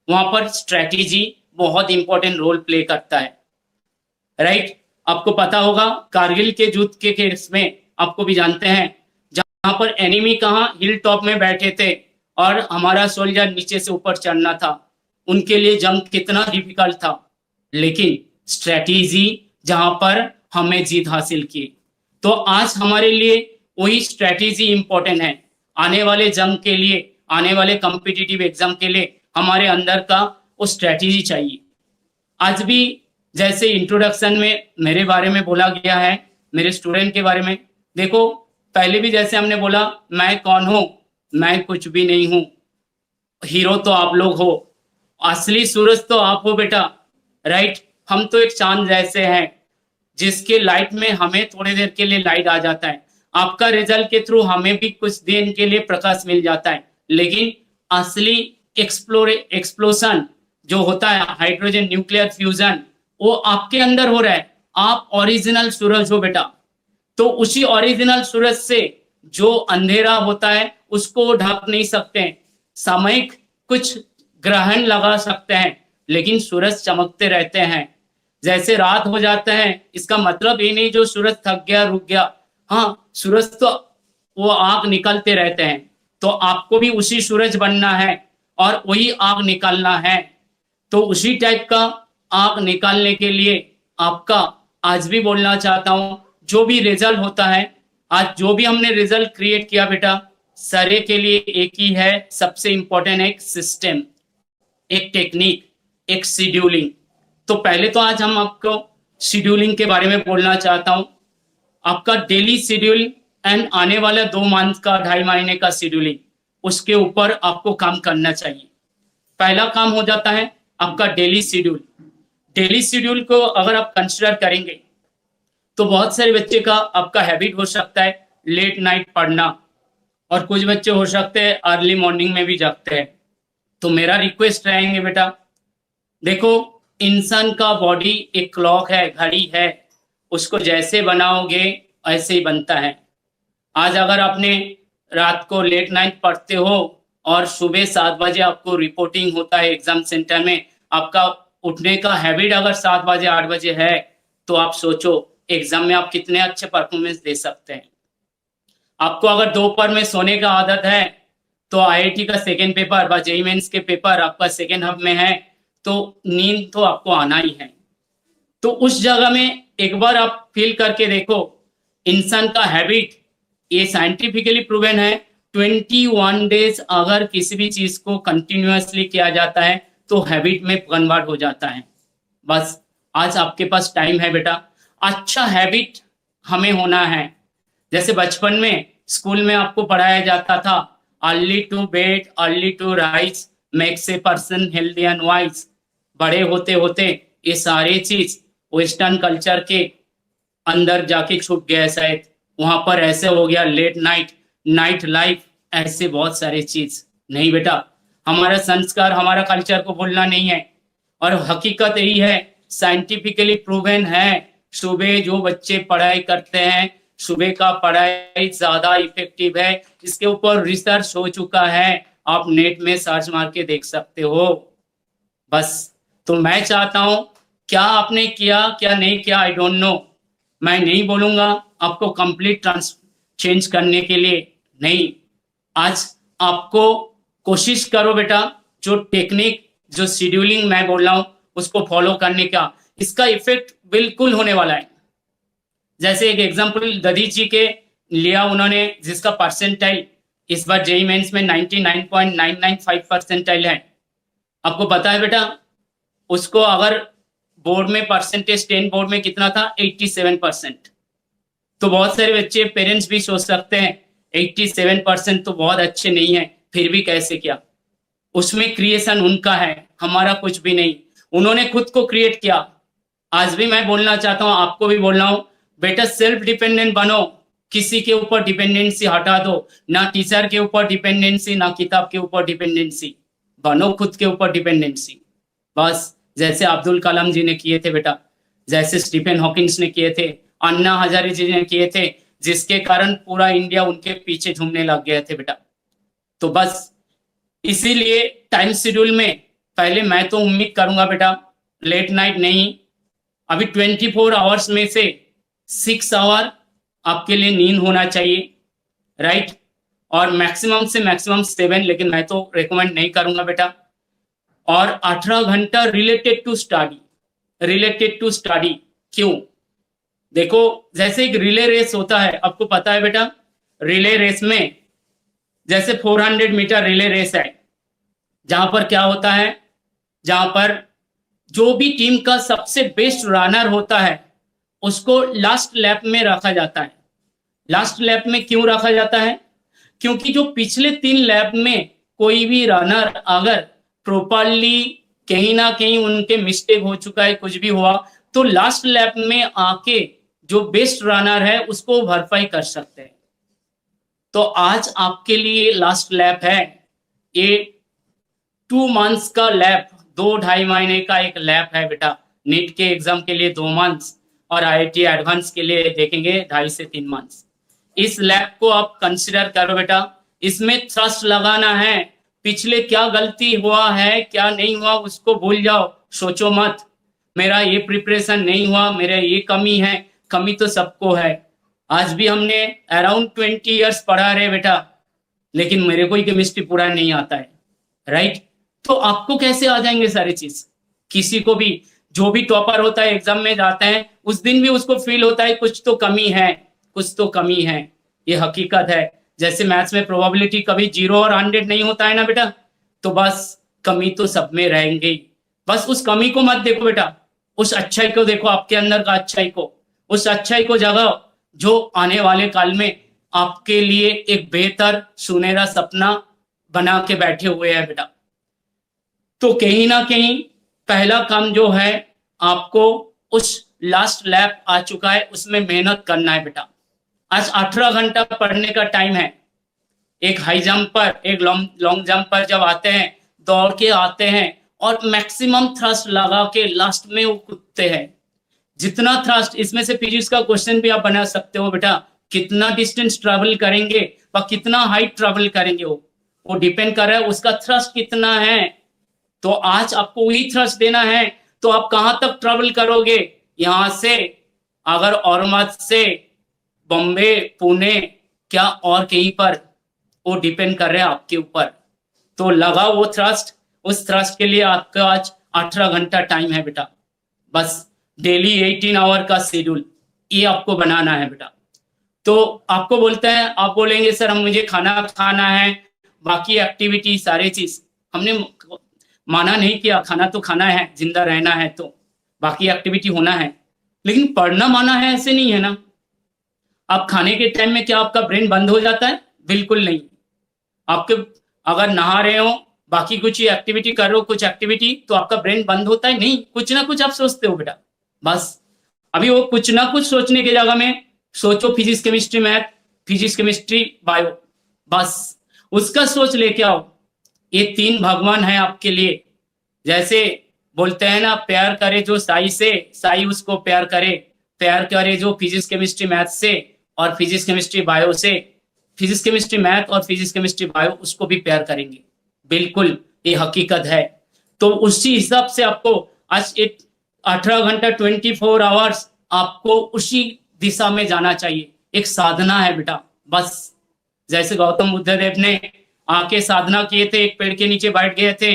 वहां पर स्ट्रेटेजी बहुत इंपॉर्टेंट रोल प्ले करता है, राइट। आपको पता होगा कारगिल के युद्ध के केस में, आपको भी जानते हैं, जहां पर एनिमी कहाँ हिल टॉप में बैठे थे और हमारा सोल्जर नीचे से ऊपर चढ़ना था। उनके लिए जंग कितना डिफिकल्ट था, लेकिन स्ट्रेटेजी जहां पर हमें जीत हासिल की। तो आज हमारे लिए वही स्ट्रेटेजी इंपॉर्टेंट है। आने वाले जंग के लिए आने वाले कॉम्पिटिटिव एग्जाम के लिए हमारे अंदर का वो स्ट्रेटेजी चाहिए। आज भी जैसे इंट्रोडक्शन में मेरे बारे में बोला गया है, मेरे स्टूडेंट के बारे में, देखो पहले भी जैसे हमने बोला मैं कौन हूं, मैं कुछ भी नहीं हूं, हीरो तो आप लोग हो, असली सूरज तो आप हो बेटा, राइट। हम तो एक चांद जैसे हैं जिसके लाइट में हमें थोड़ी देर के लिए लाइट आ जाता है, आपका रिजल्ट के थ्रू हमें भी कुछ दिन के लिए प्रकाश मिल जाता है, लेकिन असली एक्सप्लोशन जो होता है हाइड्रोजन न्यूक्लियर फ्यूजन वो आपके अंदर हो रहा है। आप ओरिजिनल सूरज हो बेटा। तो उसी ओरिजिनल सूरज से जो अंधेरा होता है उसको ढक नहीं सकते हैं, सामयिक कुछ ग्रहण लगा सकते हैं, लेकिन सूरज चमकते रहते हैं। जैसे रात हो जाता है इसका मतलब ये नहीं जो सूरज थक गया रुक गया, हाँ सूरज तो वो आग निकलते रहते हैं। तो आपको भी उसी सूरज बनना है और वही आग निकालना है। तो उसी टाइप का आग निकालने के लिए आपका आज भी बोलना चाहता हूं, जो भी रिजल्ट होता है, आज जो भी हमने रिजल्ट क्रिएट किया बेटा, सारे के लिए एक ही है, सबसे इंपॉर्टेंट है एक सिस्टम, एक टेक्निक, एक शेड्यूलिंग। तो पहले तो आज हम आपको शेड्यूलिंग के बारे में बोलना चाहता हूं। आपका डेली शेड्यूल एंड आने वाला 2 मंथ का 2.5 महीने का शेड्यूलिंग, उसके ऊपर आपको काम करना चाहिए। पहला काम हो जाता है आपका डेली शेड्यूल। डेली शेड्यूल को अगर आप कंसिडर करेंगे तो बहुत सारे बच्चे का आपका हैबिट हो सकता है लेट नाइट पढ़ना, और कुछ बच्चे हो सकते हैं अर्ली मॉर्निंग में भी जागते हैं। तो मेरा रिक्वेस्ट रहेंगे बेटा, देखो इंसान का बॉडी एक क्लॉक है, घड़ी है, उसको जैसे बनाओगे ऐसे ही बनता है। आज अगर आपने रात को लेट नाइट पढ़ते हो और सुबह 7 बजे आपको रिपोर्टिंग होता है एग्जाम सेंटर में, आपका उठने का हैबिट अगर 7 बजे 8 बजे है, तो आप सोचो एग्जाम में आप कितने अच्छे परफॉर्मेंस दे सकते हैं। आपको अगर दोपहर में सोने का आदत है तो आईआईटी का सेकेंड पेपर व जेईई मेंस के पेपर आपका सेकेंड हब में है, तो नींद तो आपको आना ही है। तो उस जगह में एक बार आप फील करके देखो, इंसान का हैबिट, ये साइंटिफिकली प्रूवन है, 21 डेज अगर किसी भी चीज को कंटिन्यूअसली किया जाता है तो हैबिट में कन्वर्ट हो जाता है। बस आज आपके पास टाइम है बेटा, अच्छा हैबिट हमें होना है। जैसे बचपन में स्कूल में आपको पढ़ाया जाता था early to bed early to rise makes a person healthy and wise. बड़े होते होते ये सारे चीज वेस्टर्न कल्चर के अंदर जाके छुप गया, शायद वहां पर ऐसे हो गया लेट नाइट, नाइट लाइफ, ऐसे बहुत सारे चीज। नहीं बेटा, हमारा संस्कार हमारा कल्चर को भूलना नहीं है। और हकीकत यही है, साइंटिफिकली प्रूवन है, सुबह जो बच्चे पढ़ाई करते हैं, सुबह का पढ़ाई ज्यादा इफेक्टिव है। इसके ऊपर रिसर्च हो चुका है, आप नेट में सर्च मार के देख सकते हो। बस तो मैं चाहता हूं, क्या आपने किया क्या नहीं किया आई डोंट नो, मैं नहीं बोलूंगा आपको कंप्लीट चेंज करने के लिए, नहीं। आज आपको कोशिश करो बेटा, जो टेक्निक जो शेड्यूलिंग मैं बोल रहा हूं उसको फॉलो करने का, इसका इफेक्ट बिल्कुल होने वाला है। जैसे एक एग्जांपल दधी जी के लिया उन्होंने, जिसका परसेंटाइल इस बार जेईई मेंस में 99.995 परसेंटाइल है। आपको पता है बेटा, उसको अगर बोर्ड में परसेंटेज 10 बोर्ड में कितना था, 87%। तो बहुत सारे बच्चे पेरेंट्स भी सोच सकते हैं 87% तो बहुत अच्छे नहीं है, फिर भी कैसे किया। उसमें क्रिएशन उनका है, हमारा कुछ भी नहीं, उन्होंने खुद को क्रिएट किया। आज भी मैं बोलना चाहता हूं, आपको भी बोल रहा हूं, बेटा सेल्फ डिपेंडेंट बनो, किसी के ऊपर डिपेंडेंसी हटा दो, ना टीचर के ऊपर डिपेंडेंसी, ना किताब के ऊपर डिपेंडेंसी, बनो खुद के ऊपर डिपेंडेंसी। बस जैसे अब्दुल कलाम जी ने किए थे बेटा, जैसे स्टीफन हॉकिंस ने किए थे, अन्ना हजारे जी ने किए थे, जिसके कारण पूरा इंडिया उनके पीछे झूमने लग गए थे बेटा। तो बस इसीलिए टाइम शेड्यूल में पहले मैं तो उम्मीद करूंगा बेटा लेट नाइट नहीं, अभी 24 आवर्स में से 6 आवर आपके लिए नींद होना चाहिए, राइट। और मैक्सिमम से मैक्सिमम 7, लेकिन मैं तो रेकमेंड नहीं करूंगा बेटा। और 18 घंटा related to study, related to study. क्यों? देखो जैसे एक रिले रेस होता है, आपको पता है बेटा, रिले रेस में जैसे 400 मीटर रिले रेस है, जहां पर क्या होता है, जहां पर जो भी टीम का सबसे बेस्ट रनर होता है उसको लास्ट लैप में रखा जाता है। लास्ट लैप में क्यों रखा जाता है? क्योंकि जो पिछले 3 लैप में कोई भी रनर अगर प्रॉपरली कहीं ना कहीं उनके मिस्टेक हो चुका है, कुछ भी हुआ, तो लास्ट लैप में आके जो बेस्ट रनर है उसको भरपाई कर सकते हैं। तो आज आपके लिए लास्ट लैप है, ये 2 मंथ्स का लैप, 2-2.5 महीने का एक लैप है बेटा। नीट के एग्जाम के लिए 2 मंथ्स और IIT एडवांस के लिए देखेंगे 2.5 से 3 मंथ्स। इस लैब को आप कंसिडर करो बेटा। इसमें थ्रस्ट लगाना है, पिछले क्या गलती हुआ है क्या नहीं हुआ उसको भूल जाओ, सोचो मत मेरा ये प्रिपरेशन नहीं हुआ, मेरा ये कमी है। कमी तो सबको है। आज भी हमने अराउंड 20 इयर्स पढ़ा रहे बेटा, लेकिन मेरे को ही केमिस्ट्री पूरा नहीं आता है, राइट? तो आपको कैसे आ जाएंगे सारी चीज? किसी को भी, जो भी टॉपर होता है एग्जाम में जाते हैं उस दिन भी उसको फील होता है कुछ तो कमी है, कुछ तो कमी है। ये हकीकत है। जैसे मैथ्स में प्रोबेबिलिटी कभी 0 और 100 नहीं होता है ना बेटा, तो बस कमी तो सब में रहेंगे ही। बस उस कमी को मत देखो बेटा, उस अच्छाई को देखो, आपके अंदर का अच्छाई को, उस अच्छाई को जगाओ जो आने वाले काल में आपके लिए एक बेहतर सुनहरा सपना बना के बैठे हुए हैं बेटा। तो कहीं ना कहीं पहला काम जो है, आपको उस लास्ट लैप आ चुका है उसमें मेहनत करना है बेटा। आज 18 घंटा पढ़ने का टाइम है। एक हाई जंप पर, एक लॉन्ग जंप पर जब आते हैं, दौड़ के आते हैं और मैक्सिमम थ्रस्ट लगा के लास्ट में वो कूदते हैं। जितना थ्रस्ट, इसमें से फिजिक्स का क्वेश्चन भी आप बना सकते हो बेटा, कितना डिस्टेंस ट्रैवल करेंगे व कितना हाइट ट्रैवल करेंगे वो डिपेंड कर रहा है उसका थ्रस्ट कितना है। तो आज आपको वही थ्रस्ट देना है, तो आप कहां तक ट्रैवल करोगे? यहां से अगर औरंगाबाद से बॉम्बे, पुणे, क्या और कहीं पर, वो डिपेंड कर रहे हैं आपके ऊपर। तो लगाओ वो थ्रस्ट। उस थ्रस्ट के लिए आपका आज 18 घंटा टाइम है बेटा। बस डेली 18 आवर का शेड्यूल ये आपको बनाना है बेटा। तो आपको बोलते हैं, आप बोलेंगे सर हम मुझे खाना खाना है, बाकी एक्टिविटी सारी चीज हमने माना नहीं किया, खाना तो खाना है, जिंदा रहना है तो बाकी एक्टिविटी होना है, लेकिन पढ़ना माना है ऐसे नहीं है ना। आप खाने के टाइम में क्या आपका ब्रेन बंद हो जाता है? बिल्कुल नहीं। आपके अगर नहा रहे हो, बाकी कुछ एक्टिविटी कर रहे हो, कुछ एक्टिविटी, तो आपका ब्रेन बंद होता है? नहीं, कुछ ना कुछ आप सोचते हो बेटा। बस अभी वो कुछ ना कुछ सोचने की जगह में सोचो physics chemistry math, physics chemistry bio, बस उसका सोच लेके आओ। ये 3 भगवान है आपके लिए। जैसे बोलते हैं ना, प्यार करे जो साई से, साई उसको प्यार करे जो फिजिक्स केमिस्ट्री मैथ से और फिजिक्स केमिस्ट्री बायो से, फिजिक्स केमिस्ट्री मैथ और फिजिक्स केमिस्ट्री बायो उसको भी प्यार करेंगे। बिल्कुल ये हकीकत है। तो उसी हिसाब से आपको आज 18 घंटा 24 आवर्स आपको उसी दिशा में जाना चाहिए। एक साधना है बेटा। बस जैसे गौतम बुद्ध देव ने आके साधना किए थे, एक पेड़ के नीचे बैठ गए थे,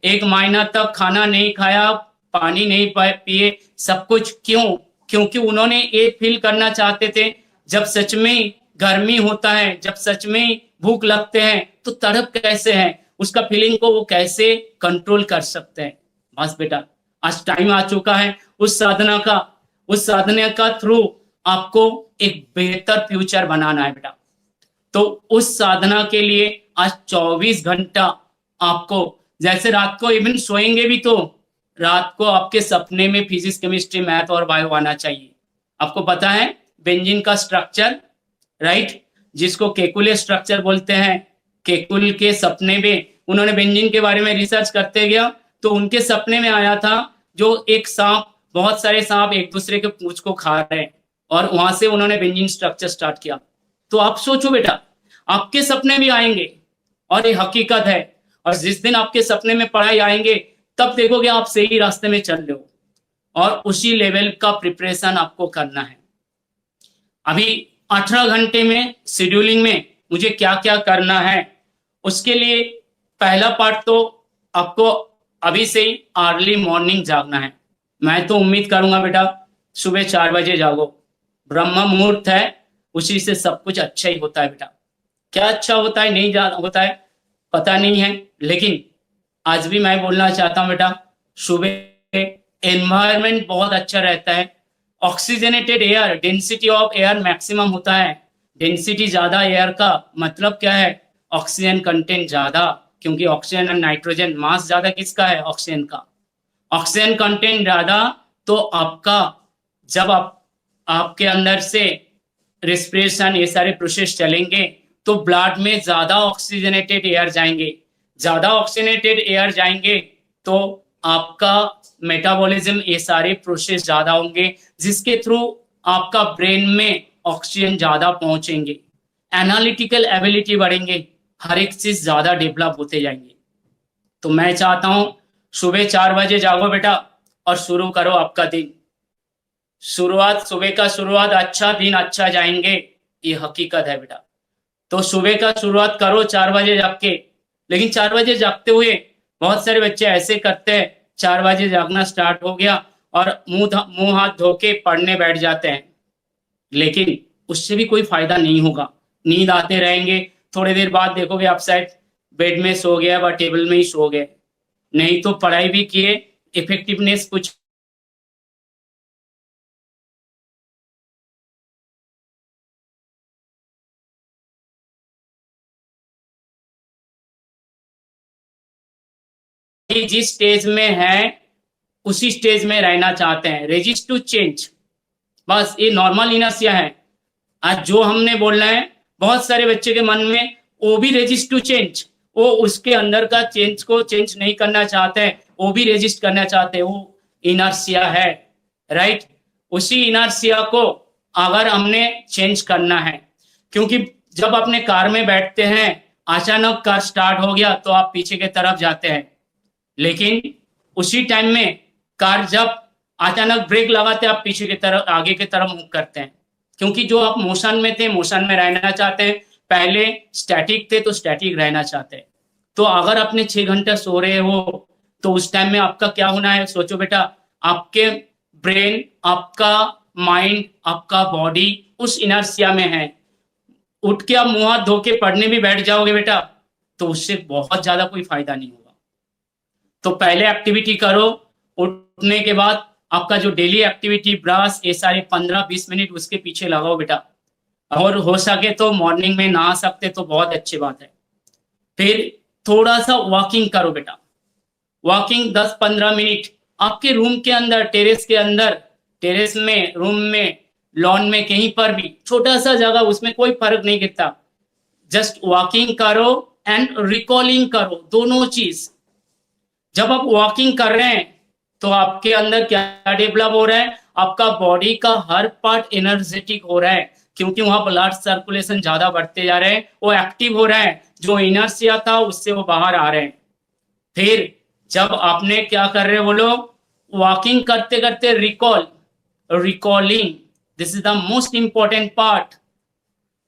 1 महीना तक खाना नहीं खाया, पानी नहीं पिए, सब कुछ। क्यों? क्योंकि उन्होंने ये फील करना चाहते थे जब सच में गर्मी होता है, जब सच में भूख लगते हैं तो तड़प कैसे है, उसका फीलिंग को वो कैसे कंट्रोल कर सकते हैं। बस बेटा आज टाइम आ चुका है उस साधना का थ्रू आपको एक बेहतर फ्यूचर बनाना है बेटा। तो उस साधना के लिए आज 24 घंटा आपको, जैसे रात को इवन सोएंगे भी तो रात को आपके सपने में फिजिक्स केमिस्ट्री मैथ और बायो आना चाहिए। आपको पता है बेंजीन का स्ट्रक्चर, राइट, जिसको केकुले स्ट्रक्चर बोलते हैं। केकुल के सपने में उन्होंने बेंजीन के बारे में रिसर्च करते गया तो उनके सपने में आया था जो एक सांप, बहुत सारे सांप एक दूसरे के पूंछ को खा रहे हैं, और वहां से उन्होंने बेंजीन स्ट्रक्चर स्टार्ट किया। तो आप सोचो बेटा, आपके सपने भी आएंगे और ये हकीकत है। और जिस दिन आपके सपने में पढ़ाई आएंगे तब देखोगे आप सही रास्ते में चल रहे हो, और उसी लेवल का प्रिपरेशन आपको करना है। अभी 18 घंटे में शेड्यूलिंग में मुझे क्या क्या करना है, उसके लिए पहला पार्ट तो आपको अभी से ही अर्ली मॉर्निंग जागना है। मैं तो उम्मीद करूंगा बेटा सुबह 4 बजे जागो, ब्रह्म मुहूर्त है, उसी से सब कुछ अच्छा ही होता है बेटा। क्या अच्छा होता है नहीं होता है पता नहीं है, लेकिन आज भी मैं बोलना चाहता हूँ बेटा, सुबह एनवायरनमेंट बहुत अच्छा रहता है, oxygenated air, density of air maximum होता है। डेंसिटी ज्यादा एयर का मतलब क्या है? ऑक्सीजन कंटेंट ज्यादा, क्योंकि ऑक्सीजन और नाइट्रोजन, मास ज्यादा किसका है? ऑक्सीजन का। ऑक्सीजन कंटेंट ज्यादा, तो आपका जब आपके अंदर से रेस्पिरेशन ये सारे प्रोसेस चलेंगे तो ब्लड में ज्यादा ऑक्सीजनेटेड एयर जाएंगे। ज्यादा ऑक्सीजनेटेड एयर जाएंगे तो आपका मेटाबॉलिज्म, ये सारे प्रोसेस ज्यादा होंगे, जिसके थ्रू आपका ब्रेन में ऑक्सीजन ज्यादा पहुंचेंगे, एनालिटिकल एबिलिटी बढ़ेंगे, हर एक चीज ज्यादा डेवलप होते जाएंगे। तो मैं चाहता हूं सुबह 4 बजे जागो बेटा और शुरू करो आपका दिन। शुरुआत, सुबह का शुरुआत अच्छा, दिन अच्छा जाएंगे, ये हकीकत है बेटा। तो सुबह का शुरुआत करो 4 बजे जाग के। लेकिन 4 बजे जागते हुए बहुत सारे बच्चे ऐसे करते हैं, 4 बजे जागना स्टार्ट हो गया और मुंह हाथ धो के पढ़ने बैठ जाते हैं, लेकिन उससे भी कोई फायदा नहीं होगा। नींद आते रहेंगे, थोड़ी देर बाद देखोगे आप शायद बेड में सो गया व टेबल में ही सो गए, नहीं तो पढ़ाई भी किए, इफेक्टिवनेस कुछ जिस स्टेज में है उसी स्टेज में रहना चाहते हैं, रेजिस्ट टू चेंज, बस ये नॉर्मल इनर्शिया है। आज जो हमने बोलना है, बहुत सारे बच्चे के मन में वो भी रेजिस्ट टू चेंज, वो उसके अंदर का चेंज को चेंज नहीं करना चाहते हैं, वो भी रेजिस्ट करना चाहते हैं, वो इनर्शिया है, राइट। उसी इनर्शिया को अगर हमने चेंज करना है, क्योंकि जब अपने कार में बैठते हैं अचानक कार स्टार्ट हो गया तो आप पीछे की तरफ जाते हैं, लेकिन उसी टाइम में कार जब अचानक ब्रेक लगाते आप पीछे की तरफ, आगे की तरफ मूव करते हैं, क्योंकि जो आप मोशन में थे मोशन में रहना चाहते हैं, पहले स्टैटिक थे तो स्टैटिक रहना चाहते हैं। तो अगर आपने 6 घंटा सो रहे हो तो उस टाइम में आपका क्या होना है? सोचो बेटा, आपके ब्रेन, आपका माइंड, आपका बॉडी उस इनर्शिया में है। उठ के आप मुंह हाथ धो के पढ़ने भी बैठ जाओगे बेटा तो उससे बहुत ज्यादा कोई फायदा नहीं होगा। तो पहले एक्टिविटी करो, उठने के बाद आपका जो डेली एक्टिविटी, ब्रश, ये सारे 15-20 मिनट उसके पीछे लगाओ बेटा, और हो सके तो मॉर्निंग में नहा सकते तो बहुत अच्छी बात है। फिर थोड़ा सा वॉकिंग करो बेटा, वॉकिंग 10-15 मिनट आपके रूम के अंदर, टेरेस के अंदर, टेरेस में, रूम में, लॉन में, कहीं पर भी, छोटा सा जगह, उसमें कोई फर्क नहीं गिरता। जस्ट वॉकिंग करो एंड रिकॉलिंग करो, दोनों चीज। जब आप वॉकिंग कर रहे हैं तो आपके अंदर क्या डेवलप हो रहा है? आपका बॉडी का हर पार्ट एनर्जेटिक हो रहा है, क्योंकि वहां ब्लड सर्कुलेशन ज्यादा बढ़ते जा रहे हैं, वो एक्टिव हो रहा है, जो इनर्शिया था उससे वो बाहर आ रहे हैं। फिर जब आपने क्या कर रहे हो, बोलो, वॉकिंग करते करते recalling, this is the most important part.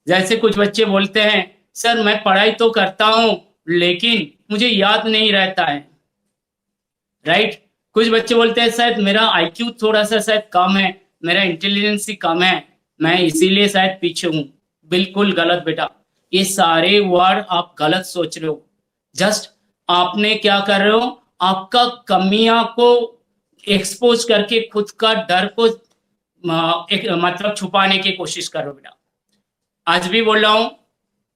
जैसे कुछ बच्चे बोलते हैं, सर मैं पढ़ाई तो करता हूं लेकिन मुझे याद नहीं रहता है, राइट। कुछ बच्चे बोलते हैं शायद मेरा आईक्यू थोड़ा सा शायद कम है, मेरा इंटेलिजेंस कम है, मैं इसीलिए शायद पीछे हूं। बिल्कुल गलत बेटा, ये सारे वर्ड आप गलत सोच रहे हो। जस्ट आपने क्या कर रहे हो, आपका कमियां को एक्सपोज करके खुद का डर को मतलब छुपाने की कोशिश करो बेटा। आज भी बोल रहा हूं,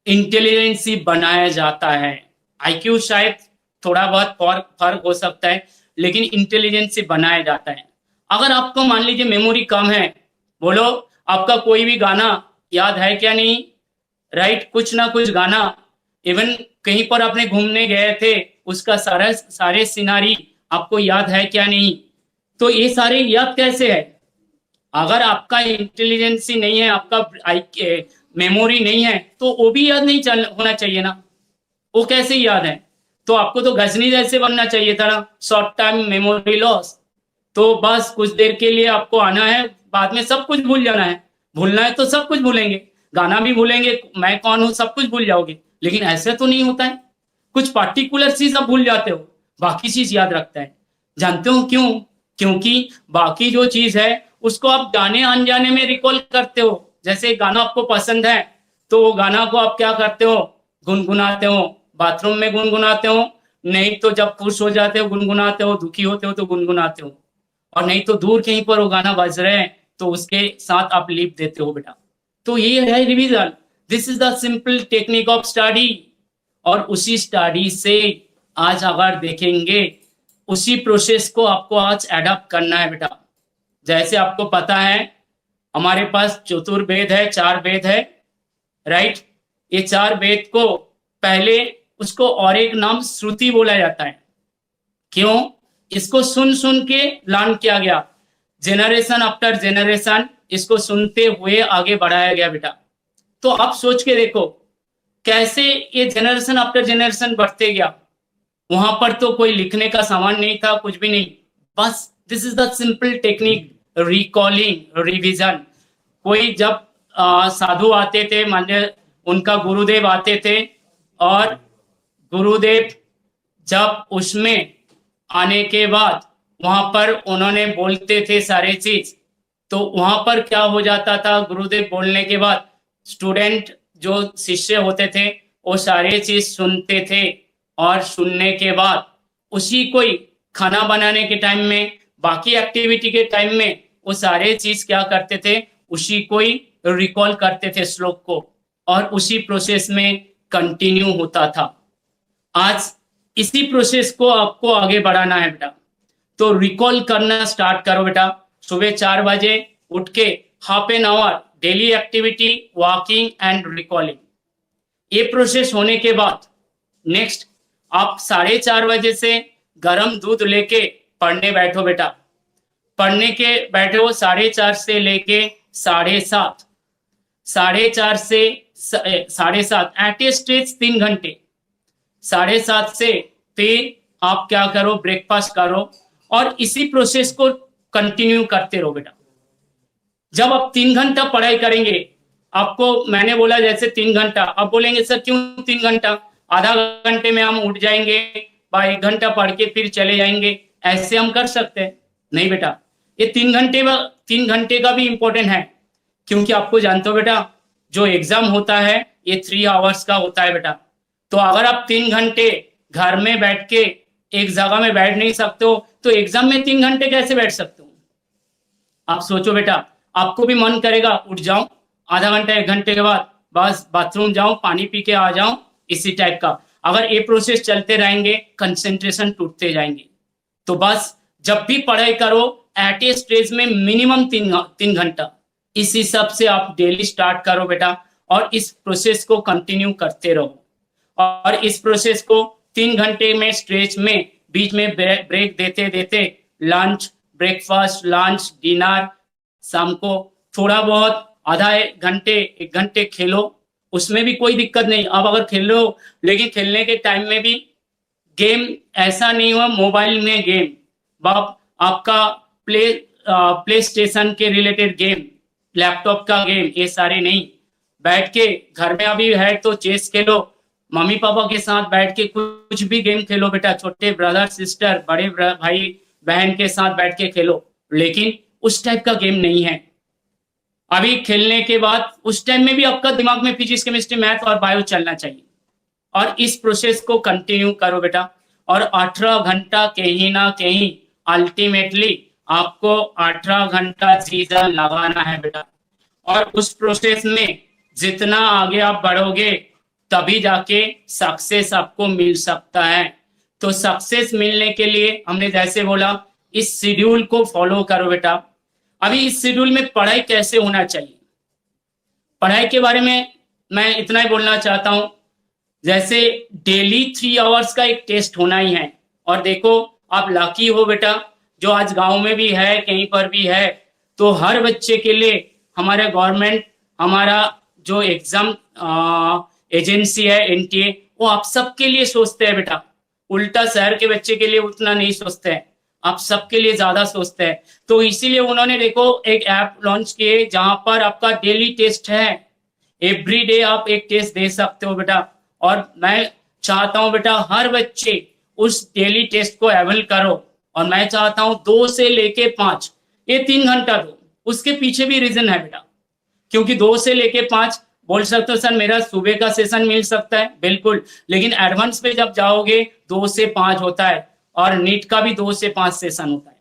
इंटेलिजेंस बनाया जाता है, आईक्यू शायद थोड़ा बहुत फर्क हो सकता है, लेकिन इंटेलिजेंस बनाया जाता है। अगर आपको मान लीजिए मेमोरी कम है, बोलो आपका कोई भी गाना याद है क्या? नहीं, राइट। कुछ ना कुछ गाना, इवन कहीं पर आपने घूमने गए थे, उसका सारे सिनारी आपको याद है क्या? नहीं। तो ये सारे याद कैसे है? अगर आपका इंटेलिजेंस नहीं है, आपका मेमोरी नहीं है, तो वो भी याद नहीं होना चाहिए ना, वो कैसे याद है? तो आपको तो गजनी जैसे बनना चाहिए था ना, शॉर्ट टाइम मेमोरी लॉस। तो बस कुछ देर के लिए आपको आना है, बाद में सब कुछ भूल जाना है। भूलना है तो सब कुछ भूलेंगे, गाना भी भूलेंगे, मैं कौन हूं सब कुछ भूल जाओगे, लेकिन ऐसा तो नहीं होता है। कुछ पार्टिकुलर चीज आप भूल जाते हो, बाकी चीज याद रखता है। जानते हो क्यों? क्योंकि बाकी जो चीज है उसको आप जाने अनजाने में रिकॉल करते हो। जैसे गाना आपको पसंद है तो वो गाना को आप क्या करते हो, गुनगुनाते हो, बाथरूम में गुनगुनाते हो, नहीं तो जब खुश हो जाते हो गुनगुनाते हो, दुखी होते हो तो गुनगुनाते हो, और नहीं तो दूर कहीं पर वो गाना बज रहे हैं तो उसके साथ आप लिप देते हो बेटा। तो ये है revision, this is the simple technique of study. और उसी स्टडी से आज अगर देखेंगे उसी प्रोसेस को आपको आज एडॉप्ट करना है बेटा। जैसे आपको पता है हमारे पास चतुर्वेद है, 4 वेद है, राइट। ये 4 वेद को पहले उसको और एक नाम श्रुति बोला जाता है। क्यों? इसको सुन सुन के लर्न किया गया, जेनरेशन आफ्टर जेनरेशन इसको सुनते हुए आगे बढ़ाया गया बेटा। तो आप सोच के देखो कैसे ये जेनरेशन आफ्टर जेनरेशन बढ़ते गया। वहां पर तो कोई लिखने का सामान नहीं था, कुछ भी नहीं, बस this is the simple technique, recalling, revision. कोई जब साधु आते थे, मान्य उनका गुरुदेव आते थे, और गुरुदेव जब उसमें आने के बाद वहां पर उन्होंने बोलते थे सारे चीज, तो वहां पर क्या हो जाता था, गुरुदेव बोलने के बाद स्टूडेंट जो शिष्य होते थे वो सारे चीज सुनते थे, और सुनने के बाद उसी कोई खाना बनाने के टाइम में, बाकी एक्टिविटी के टाइम में वो सारे चीज क्या करते थे, उसी को ही रिकॉल करते थे श्लोक को, और उसी प्रोसेस में कंटिन्यू होता था। आज इसी प्रोसेस को आपको आगे बढ़ाना है बेटा, तो रिकॉल करना स्टार्ट करो बेटा। सुबह 4 बजे उठ के half an hour daily activity, walking and recalling. ये प्रोसेस होने के बाद नेक्स्ट आप 4:30 बजे से गर्म दूध लेके पढ़ने बैठो बेटा। पढ़ने के बैठे हो 4:30 से लेके 7:30, 4:30 से 7:30 एट ए स्ट्रेच 3 घंटे। 7:30 से फिर आप क्या करो, ब्रेकफास्ट करो, और इसी प्रोसेस को कंटिन्यू करते रहो बेटा। जब आप 3 घंटा पढ़ाई करेंगे, आपको मैंने बोला जैसे 3 घंटा, आप बोलेंगे सर क्यों 3 घंटा, आधा घंटे में हम उठ जाएंगे, 1 घंटा पढ़ के फिर चले जाएंगे, ऐसे हम कर सकते हैं? नहीं बेटा, ये 3 घंटे का भी इंपॉर्टेंट है, क्योंकि आपको जानते हो बेटा जो एग्जाम होता है ये 3 आवर्स का होता है बेटा। तो अगर आप 3 घंटे घर में बैठ के एक जगह में बैठ नहीं सकते हो, तो एग्जाम में 3 घंटे कैसे बैठ सकते हो? आप सोचो बेटा, आपको भी मन करेगा उठ जाऊं, आधा घंटा 1 घंटे के बाद बस बाथरूम जाऊं, पानी पी के आ जाऊं, इसी टाइप का। अगर ये प्रोसेस चलते रहेंगे कंसंट्रेशन टूटते जाएंगे। तो बस जब भी पढ़ाई करो एट ए स्टेज में मिनिमम 3 घंटा, इस हिसाब से आप डेली स्टार्ट करो बेटा, और इस प्रोसेस को कंटिन्यू करते रहो। और इस प्रोसेस को 3 घंटे में स्ट्रेच में बीच में ब्रेक देते देते लंच, ब्रेकफास्ट, लंच, डिनर, शाम को थोड़ा बहुत आधा 1 घंटे खेलो, उसमें भी कोई दिक्कत नहीं। अब अगर खेलो, लेकिन खेलने के टाइम में भी गेम ऐसा नहीं हुआ मोबाइल में गेम, आपका प्ले स्टेशन के रिलेटेड गेम, लैपटॉप का गेम, ये सारे नहीं। बैठ के घर में अभी है तो चेस खेलो, मम्मी पापा के साथ बैठ के कुछ भी गेम खेलो बेटा, छोटे ब्रदर सिस्टर, बड़े भाई बहन के साथ बैठ के खेलो, लेकिन उस टाइप का गेम नहीं है। अभी खेलने के बाद उस टाइम में भी आपका दिमाग में फिजिक्स, केमिस्ट्री, मैथ और बायो चलना चाहिए, और इस प्रोसेस को कंटिन्यू करो बेटा। और 18 घंटा कहीं ना कहीं अल्टीमेटली आपको 18 घंटा सीजन लगाना है बेटा। और उस प्रोसेस में जितना आगे आप बढ़ोगे तभी जाके सक्सेस आपको मिल सकता है। तो सक्सेस मिलने के लिए हमने जैसे बोला इस शेड्यूल को फॉलो करो बेटा। अभी इस शेड्यूल में पढ़ाई कैसे होना चाहिए, पढ़ाई के बारे में मैं इतना ही बोलना चाहता हूं। जैसे डेली 3 आवर्स का एक टेस्ट होना ही है। और देखो आप लकी हो बेटा, जो आज गांव में भी है, कहीं पर भी है, तो हर बच्चे के लिए हमारा गवर्नमेंट, हमारा जो एग्जाम एजेंसी है NTA, वो आप सबके लिए सोचते हैं बेटा। उल्टा शहर के बच्चे के लिए उतना नहीं सोचते हैं, आप सबके लिए ज्यादा सोचते हैं। तो इसीलिए उन्होंने देखो एक ऐप लॉन्च किए जहां पर आपका डेली टेस्ट है, एवरी डे आप एक टेस्ट दे सकते हो बेटा। और मैं चाहता हूं बेटा हर बच्चे उस डेली टेस्ट को अवेल करो। और मैं चाहता हूं 2 से लेके 5 ये 3 घंटा दो। उसके पीछे भी रीजन है बेटा, क्योंकि 2 से लेके 5 बोल सकते हो सर मेरा सुबह का सेशन मिल सकता है, बिल्कुल, लेकिन एडवांस पे जब जाओगे 2 से 5 होता है और नीट का भी 2 से 5 सेशन होता है,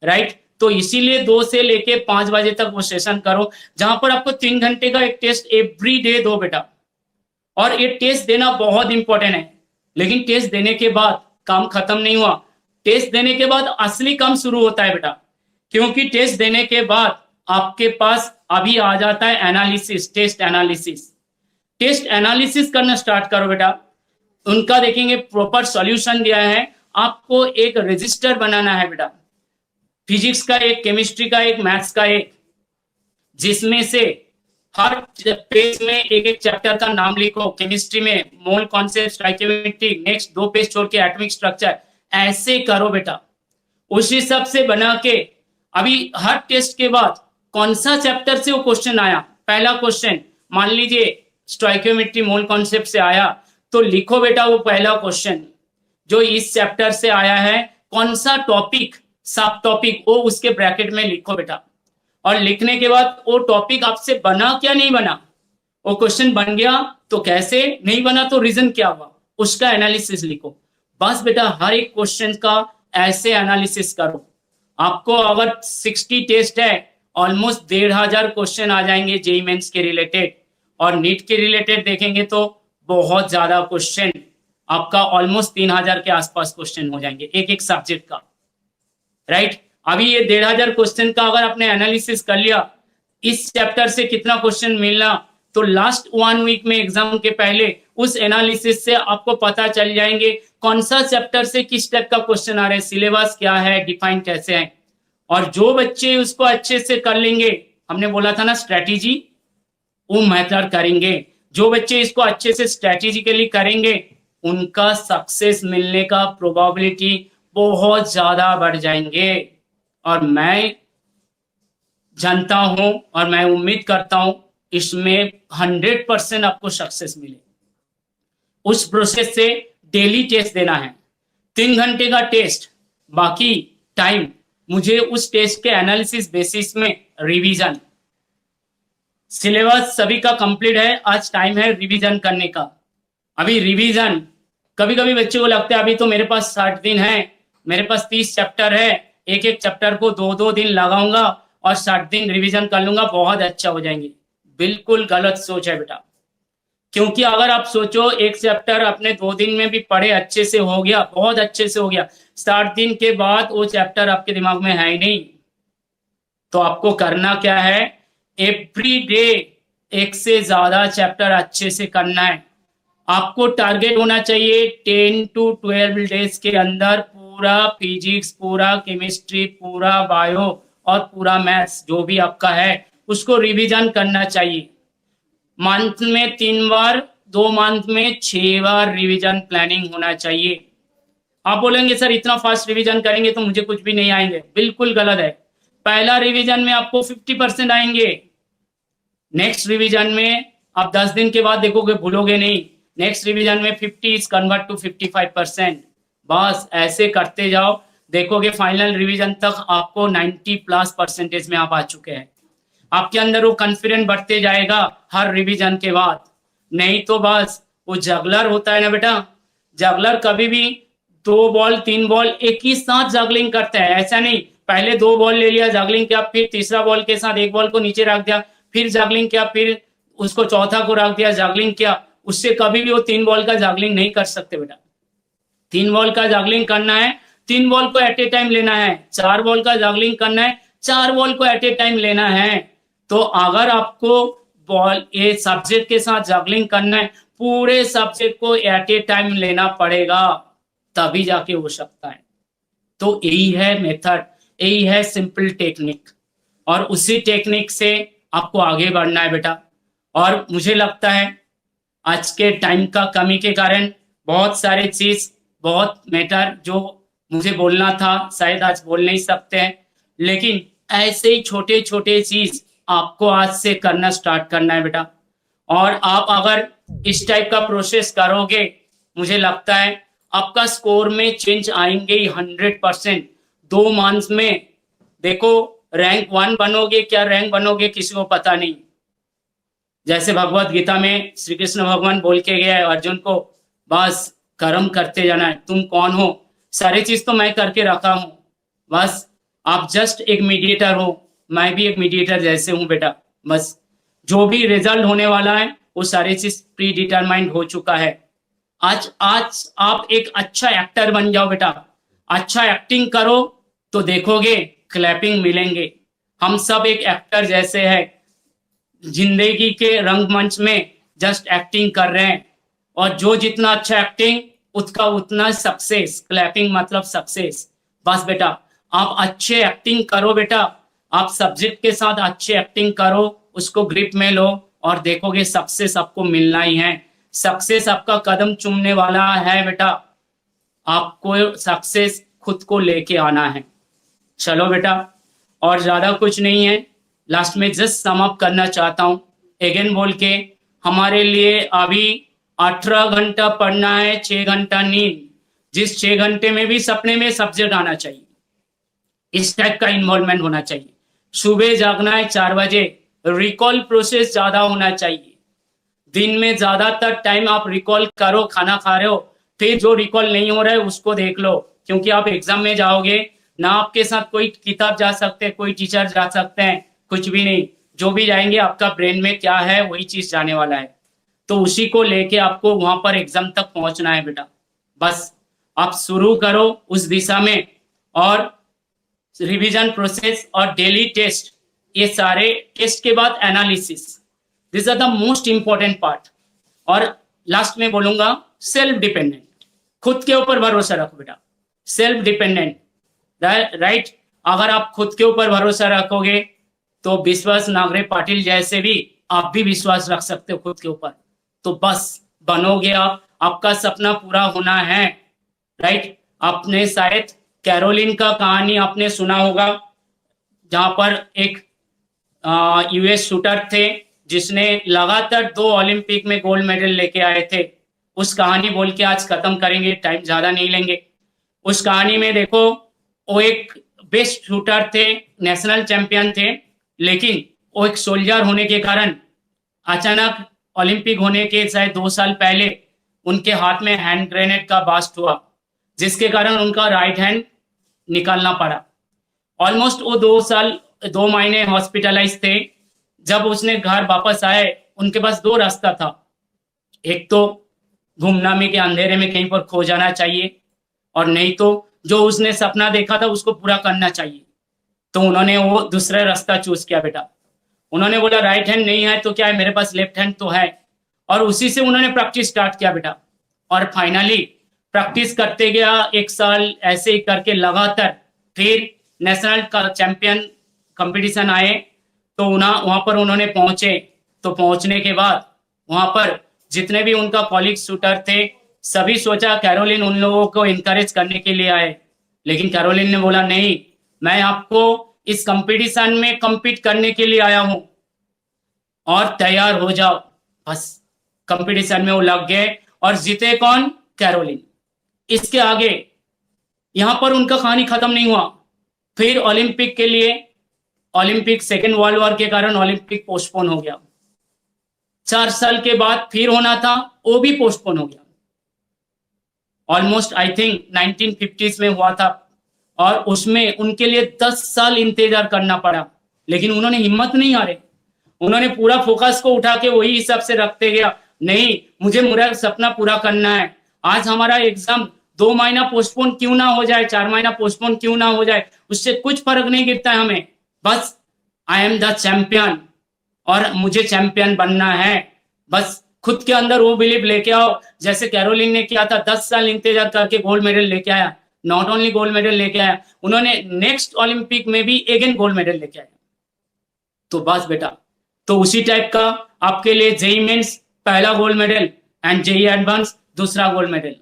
राइट। तो इसीलिए 2 से लेके 5 बजे तक वो सेशन करो, जहां पर आपको 3 घंटे का एक टेस्ट एवरी डे दो बेटा। और ये टेस्ट देना बहुत इंपॉर्टेंट है, लेकिन टेस्ट देने के बाद काम खत्म नहीं हुआ, टेस्ट देने के बाद असली काम शुरू होता है बेटा, क्योंकि टेस्ट देने के बाद आपके पास अभी आ जाता है analysis, test analysis. Test analysis करना स्टार्ट करो बेटा। उनका देखेंगे प्रॉपर सॉल्यूशन दिया है, आपको एक रजिस्टर बनाना है बेटा, फिजिक्स का एक, केमिस्ट्री का एक, मैथ्स का एक, जिसमें से हर पेज में एक एक चैप्टर का नाम लिखो। केमिस्ट्री में mole concept, stoichiometry, next 2 page छोड़ के एटॉमिक स्ट्रक्चर, ऐसे करो बेटा। उसी सब से बना के अभी हर टेस्ट के बाद कौन सा चैप्टर से वो क्वेश्चन आया, पहला क्वेश्चन मान लीजिए स्टोइकियोमेट्री मोल कॉन्सेप्ट से आया, तो लिखो बेटा वो पहला क्वेश्चन जो इस चैप्टर से आया है, कौन सा टॉपिक, सब टॉपिक, वो उसके ब्रैकेट में लिखो बेटा। और लिखने के बाद वो टॉपिक आपसे बना क्या नहीं बना, वो क्वेश्चन बन गया तो कैसे, नहीं बना तो रीजन क्या हुआ, उसका एनालिसिस लिखो। बस बेटा हर एक क्वेश्चन का ऐसे एनालिसिस करो। आपको अगर 60 टेस्ट है, ऑलमोस्ट 1500 क्वेश्चन आ जाएंगे जेईई मेंस के रिलेटेड, और नीट के रिलेटेड देखेंगे तो बहुत ज्यादा क्वेश्चन, आपका ऑलमोस्ट 3000 के आसपास क्वेश्चन हो जाएंगे एक एक सब्जेक्ट का, राइट। अभी ये 1500 क्वेश्चन का अगर आपने एनालिसिस कर लिया, इस चैप्टर से कितना क्वेश्चन मिलना, तो लास्ट 1 वीक में एग्जाम के पहले उस एनालिसिस से आपको पता चल जाएंगे कौन सा चैप्टर से किस टाइप का क्वेश्चन आ रहा है, सिलेबस क्या है, डिफाइन कैसे है। और जो बच्चे उसको अच्छे से कर लेंगे, हमने बोला था ना स्ट्रेटेजी, वो मेथड करेंगे, जो बच्चे इसको अच्छे से स्ट्रेटेजिकली करेंगे उनका सक्सेस मिलने का प्रोबेबिलिटी बहुत ज्यादा बढ़ जाएंगे। और मैं जानता हूं और मैं उम्मीद करता हूं इसमें 100% आपको सक्सेस मिले। उस प्रोसेस से डेली टेस्ट देना है, 3 घंटे का टेस्ट, बाकी टाइम मुझे उस टेस्ट के एनालिसिस बेसिस में रिवीजन। सिलेबस सभी का कंप्लीट है, आज टाइम है रिवीजन करने का। अभी रिवीजन, कभी कभी बच्चों को लगता है अभी तो मेरे पास 60 दिन है, मेरे पास 30 चैप्टर है, एक एक चैप्टर को 2-2 दिन लगाऊंगा और 60 दिन रिवीजन कर लूंगा, बहुत अच्छा हो जाएंगे। बिल्कुल गलत सोच है बेटा, क्योंकि अगर आप सोचो एक चैप्टर अपने 2 दिन में भी पढ़े, अच्छे से हो गया, बहुत अच्छे से हो गया, 60 दिन के बाद वो चैप्टर आपके दिमाग में है ही नहीं, तो आपको करना क्या है, एवरी डे एक से ज्यादा चैप्टर अच्छे से करना है। आपको टारगेट होना चाहिए 10 to 12 डेज के अंदर पूरा फिजिक्स, पूरा केमिस्ट्री, पूरा बायो और पूरा मैथ्स जो भी आपका है उसको रिवीजन करना चाहिए। मंथ में 3 बार, 2 मंथ में 6 बार रिवीजन प्लानिंग होना चाहिए। आप बोलेंगे सर इतना फास्ट रिवीजन करेंगे तो मुझे कुछ भी नहीं आएंगे, बिल्कुल गलत है। पहला रिवीजन में आपको 50% आएंगे, नेक्स्ट रिवीजन में आप 10 दिन के बाद देखोगे भूलोगे नहीं, नेक्स्ट रिवीजन में 50 इज कन्वर्ट टू 55%। बस ऐसे करते जाओ, देखोगे फाइनल रिवीजन तक आपको 90+% में आप आ चुके हैं। आपके अंदर वो कॉन्फिडेंस बढ़ते जाएगा हर रिवीजन के बाद। नहीं तो बस वो जगलर होता है ना बेटा, जगलर कभी भी 2 बॉल 3 बॉल एक ही साथ जगलिंग करते हैं, ऐसा नहीं पहले 2 बॉल ले लिया जगलिंग किया, फिर तीसरा बॉल के साथ 1 बॉल को नीचे रख दिया, फिर जगलिंग किया, फिर उसको चौथा को रख दिया जगलिंग किया, उससे कभी भी वो 3 बॉल का जगलिंग नहीं कर सकते बेटा। 3 बॉल का जगलिंग करना है, 3 बॉल को एट ए टाइम लेना है। 4 बॉल का जगलिंग करना है, 4 बॉल को एट ए टाइम लेना है। तो अगर आपको बॉल ये सब्जेक्ट के साथ जगलिंग करना है, पूरे सब्जेक्ट को एट ए टाइम लेना पड़ेगा, तभी जाके हो सकता है। तो यही है मेथड, यही है सिंपल टेक्निक, और उसी टेक्निक से आपको आगे बढ़ना है बेटा। और मुझे लगता है आज के टाइम का कमी के कारण बहुत सारे चीज, बहुत मैटर जो मुझे बोलना था शायद आज बोल नहीं सकते हैं, लेकिन ऐसे ही छोटे छोटे चीज आपको आज से करना स्टार्ट करना है बेटा। और आप अगर इस टाइप का प्रोसेस करोगे, मुझे लगता है आपका स्कोर में चेंज आएंगे ही 100%। 2 मंथ्स में देखो रैंक 1 बनोगे, क्या रैंक बनोगे किसी को पता नहीं, जैसे भगवत गीता में श्री कृष्ण भगवान बोल के गया है अर्जुन को, बस कर्म करते जाना है, तुम कौन हो, सारी चीज तो मैं करके रखा हूं, बस आप जस्ट एक मीडिएटर हो, मैं भी एक मीडिएटर जैसे हूं बेटा, बस जो भी रिजल्ट होने वाला है वो सारी चीज प्री डिटरमाइंड हो चुका है। आज आप एक अच्छा एक्टर बन जाओ बेटा, अच्छा एक्टिंग करो तो देखोगे क्लैपिंग मिलेंगे। हम सब एक एक्टर जैसे है, जिंदगी के रंगमंच में जस्ट एक्टिंग कर रहे हैं, और जो जितना अच्छा एक्टिंग उसका उतना सक्सेस, क्लैपिंग मतलब सक्सेस। बस बेटा आप अच्छे एक्टिंग करो बेटा, आप सब्जेक्ट के साथ अच्छे एक्टिंग करो, उसको ग्रिप में लो और देखोगे सक्सेस आपको मिलना ही है। सक्सेस आपका कदम चूमने वाला है बेटा, आपको सक्सेस खुद को लेके आना है। चलो बेटा, और ज्यादा कुछ नहीं है, लास्ट में जस्ट सम अप करना चाहता हूं अगेन बोल के, हमारे लिए अभी 18 घंटा पढ़ना है, 6 घंटा नींद, जिस 6 घंटे में भी सपने में सब्जेक्ट आना चाहिए, इस टाइप का इन्वॉल्वमेंट होना चाहिए। सुबह जागना है 4 बजे, रिकॉल प्रोसेस ज्यादा होना चाहिए, दिन में ज्यादातर टाइम आप रिकॉल करो, खाना खा रहे हो, फिर जो रिकॉल नहीं हो रहा है उसको देख लो, क्योंकि आप एग्जाम में जाओगे ना, आपके साथ कोई किताब जा सकते हैं, कोई टीचर जा सकते हैं, कुछ भी नहीं, जो भी जाएंगे आपका ब्रेन में क्या है वही चीज जाने वाला है, तो उसी को लेके आपको वहां पर एग्जाम तक पहुंचना है बेटा। बस आप शुरू करो उस दिशा में, और रिवीजन प्रोसेस और डेली टेस्ट, ये सारे टेस्ट के बाद analysis, this are the most important part. और लास्ट में बोलूंगा सेल्फ डिपेंडेंट, खुद के ऊपर भरोसा रखो बेटा, सेल्फ डिपेंडेंट, राइट। अगर आप खुद के ऊपर भरोसा रखोगे तो विश्वास नागरे पाटिल जैसे भी आप भी विश्वास रख सकते हो खुद के ऊपर, तो बस बनोगे आप, आपका सपना पूरा होना है, राइट। आपने शायद कैरोलिन का कहानी आपने सुना होगा, जहां पर एक यूएस शूटर थे जिसने लगातार 2 ओलंपिक में गोल्ड मेडल लेके आए थे। उस कहानी बोल के आज खत्म करेंगे, टाइम ज्यादा नहीं लेंगे। उस कहानी में देखो, वो एक बेस्ट शूटर थे, नेशनल चैंपियन थे, लेकिन वो एक सोल्जर होने के कारण अचानक ओलंपिक होने के शायद 2 साल पहले उनके हाथ में हैंड ग्रेनेड का ब्लास्ट हुआ, जिसके कारण उनका राइट हैंड निकालना पड़ा। ऑलमोस्ट वो 2 महीने हॉस्पिटलाइज थे। जब उसने घर वापस आए, उनके पास 2 रास्ता था, एक तो गुमनामी के अंधेरे में कहीं पर खो जाना चाहिए, और नहीं तो जो उसने सपना देखा था उसको पूरा करना चाहिए। तो उन्होंने वो दूसरा रास्ता चूज किया बेटा, उन्होंने बोला राइट हैंड नहीं है तो क्या है, मेरे पास लेफ्ट हैंड तो है, और उसी से उन्होंने प्रैक्टिस स्टार्ट किया बेटा। और फाइनली प्रैक्टिस करते गया 1 साल, ऐसे ही करके लगातार, फिर नेशनल का चैंपियन कंपटीशन आए तो वहां पर उन्होंने पहुंचे। तो पहुंचने के बाद वहां पर जितने भी उनका कॉलीग शूटर थे, सभी सोचा कैरोलिन उन लोगों को इनकरेज करने के लिए आए, लेकिन कैरोलिन ने बोला नहीं, मैं आपको इस कंपटीशन में compete करने के लिए आया हूं और तैयार हो जाओ। बस कंपटीशन में वो लग गए और जीते कौन? कैरोलिन। इसके आगे यहां पर उनका कहानी खत्म नहीं हुआ। फिर ओलंपिक के लिए, ओलंपिक सेकेंड वर्ल्ड वॉर के कारण ओलंपिक पोस्टपोन हो गया। 4 साल के बाद फिर होना था, वो भी पोस्टपोन हो गया। ऑलमोस्ट आई थिंक 1950s में हुआ था और उसमें उनके लिए 10 साल इंतजार करना पड़ा, लेकिन उन्होंने हिम्मत नहीं हारे। उन्होंने पूरा फोकस को उठा के वही हिसाब से रखते गया, नहीं मुझे मेरा सपना पूरा करना है। आज हमारा एग्जाम 2 महीना पोस्टपोन क्यों ना हो जाए, 4 महीना पोस्टपोन क्यों ना हो जाए, उससे कुछ फर्क नहीं गिरता है हमें। बस आई एम द चैंपियन और मुझे चैंपियन बनना है। बस खुद के अंदर वो बिलीव लेके आओ, जैसे कैरोलिन ने किया था, 10 साल इंतजार करके गोल्ड मेडल लेके आया। नॉट ओनली गोल्ड मेडल लेके आया, उन्होंने नेक्स्ट ओलंपिक में भी अगेन गोल्ड मेडल लेके आया। तो बस बेटा, तो उसी टाइप का आपके लिए जेई मेंस पहला gold medal and JEE advance दूसरा गोल्ड मेडल,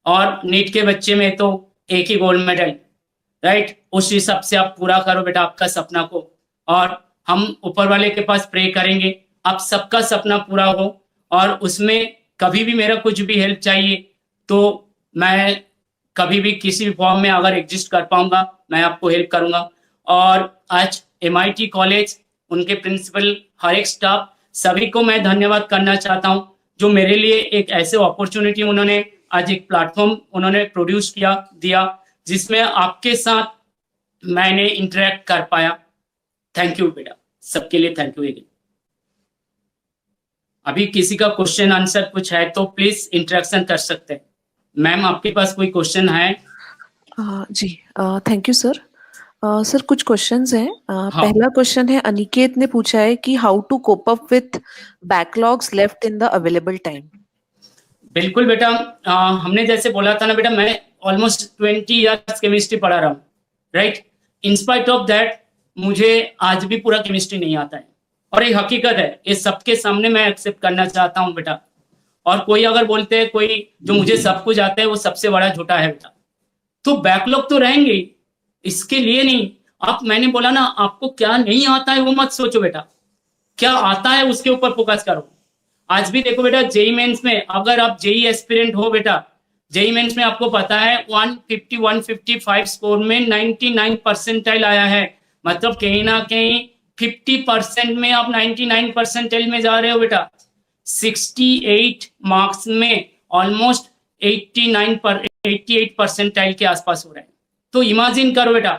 और नीट के बच्चे में तो एक ही गोल्ड मेडल, राइट। उस हिसाब से आप पूरा करो बेटा आपका सपना को, और हम ऊपर वाले के पास प्रे करेंगे आप सबका सपना पूरा हो। और उसमें कभी भी मेरा कुछ भी हेल्प चाहिए तो मैं कभी भी किसी भी फॉर्म में अगर एग्जिस्ट कर पाऊंगा मैं आपको हेल्प करूंगा। और आज MIT कॉलेज, उनके प्रिंसिपल, हर एक स्टाफ सभी को मैं धन्यवाद करना चाहता हूं जो मेरे लिए एक ऐसे अपॉर्चुनिटी उन्होंने आज एक प्लेटफॉर्म उन्होंने प्रोड्यूस किया दिया जिसमें आपके साथ मैंने इंटरेक्ट कर पाया। थैंक यू बेटा, सबके लिए थैंक यू अगेन। अभी किसी का क्वेश्चन आंसर कुछ है तो प्लीज इंटरेक्शन कर सकते हैं। मैम आपके पास कोई क्वेश्चन है? जी थैंक यू सर। सर कुछ क्वेश्चंस हैं। पहला क्वेश्चन है, अनिकेत ने पूछा है कि how to cope up with backlogs left in the available time. बिल्कुल बेटा, हमने जैसे बोला था ना बेटा, मैं ऑलमोस्ट 20 इयर्स केमिस्ट्री पढ़ा रहा हूँ, right. In spite of that मुझे आज भी पूरा केमिस्ट्री नहीं आता है और ये हकीकत है, ये सबके सामने मैं एक्सेप्ट करना चाहता हूँ बेटा। और कोई अगर बोलते हैं कोई जो मुझे सब कुछ आता है वो सबसे बड़ा झूठा है बेटा। तो बैकलॉग तो रहेंगे ही, इसके लिए नहीं। आप मैंने बोला ना, आपको क्या नहीं आता है वो मत सोचो बेटा, क्या आता है उसके ऊपर फोकस करो। आज भी देखो बेटा, जेई मेंस में अगर आप जेई एस्पिरेंट हो बेटा, जेई मेंस में आपको पता है 150 155 स्कोर में 99 परसेंटाइल आया है। मतलब कहीं ना कहीं 50% में आप 99 परसेंटाइल में जा रहे हो बेटा। 68 मार्क्स में ऑलमोस्ट 88 परसेंटाइल के आसपास हो रहे हैं। तो इमेजिन करो बेटा,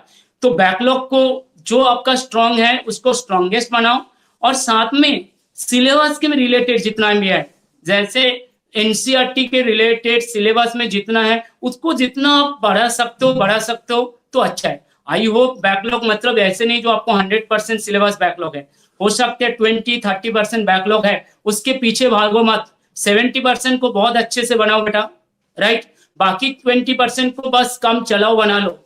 तो बैकलॉग को जो आपका स्ट्रांग है उसको स्ट्रांगेस्ट बनाओ और साथ में सिलेबस के रिलेटेड जितना भी है, जैसे एनसीईआरटी के रिलेटेड सिलेबस में जितना है उसको जितना आप बढ़ा सकते हो तो अच्छा है। आई होप बैकलॉग मतलब ऐसे नहीं जो आपको 100% सिलेबस बैकलॉग है, हो सकते हैं 20-30% बैकलॉग है, उसके पीछे भागो मत। 70% को बहुत अच्छे से बनाओ बेटा, राइट। बाकी 20% को बस कम चलाओ, बना लो।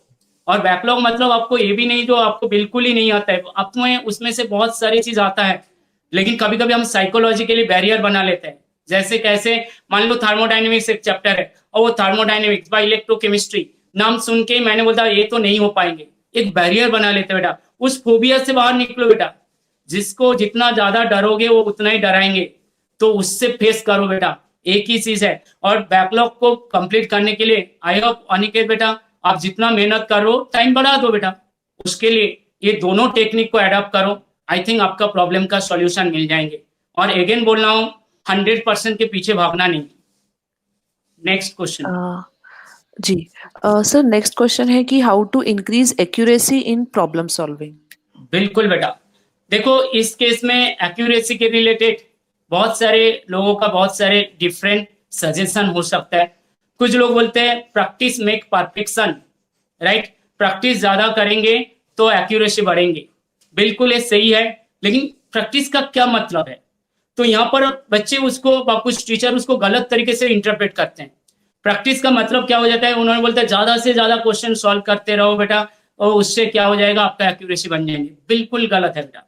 और बैकलॉग मतलब आपको ये भी नहीं जो आपको बिल्कुल ही नहीं आता है, आपको उसमें से बहुत सारी चीज आता है, लेकिन कभी कभी हम साइकोलॉजिकली बैरियर बना लेते हैं। जैसे कैसे, मान लो थर्मोडायनेमिक्स एक चैप्टर है और वो थर्मोडायनेमिक्स बाय इलेक्ट्रोकेमिस्ट्री नाम सुन के मैंने बोला ये तो नहीं हो पाएंगे, एक बैरियर बना लेते बेटा। उस फोबिया से बाहर निकलो बेटा, जिसको जितना ज्यादा डरोगे वो उतना ही डराएंगे, तो उससे फेस करो बेटा, एक ही चीज है। और बैकलॉग को कंप्लीट करने के लिए आई होप अनिकेत बेटा आप जितना मेहनत करो टाइम बढ़ा दो बेटा, उसके लिए ये दोनों टेक्निक को अडॉप्ट करो। आई थिंक आपका प्रॉब्लम का सॉल्यूशन मिल जाएंगे। और अगेन बोल रहा हूँ 100% के पीछे भागना नहीं। Next question. जी सर, नेक्स्ट क्वेश्चन है कि how to increase accuracy in problem solving. बिल्कुल बेटा, देखो इस केस में एक्यूरेसी के रिलेटेड बहुत सारे लोगों का बहुत सारे डिफरेंट सजेशन हो सकता है। कुछ लोग बोलते हैं practice make perfection, right. Practice ज्यादा करेंगे तो एक्यूरेसी बढ़ेंगे, बिल्कुल ये सही है। लेकिन प्रैक्टिस का क्या मतलब है? तो यहाँ पर बच्चे उसको, कुछ टीचर उसको गलत तरीके से इंटरप्रेट करते हैं। प्रैक्टिस का मतलब क्या हो जाता है, उन्होंने बोलते हैं ज्यादा से ज्यादा क्वेश्चन सॉल्व करते रहो बेटा और उससे क्या हो जाएगा, आपका एक्यूरेसी बन जाएंगे। बिल्कुल गलत है बेटा।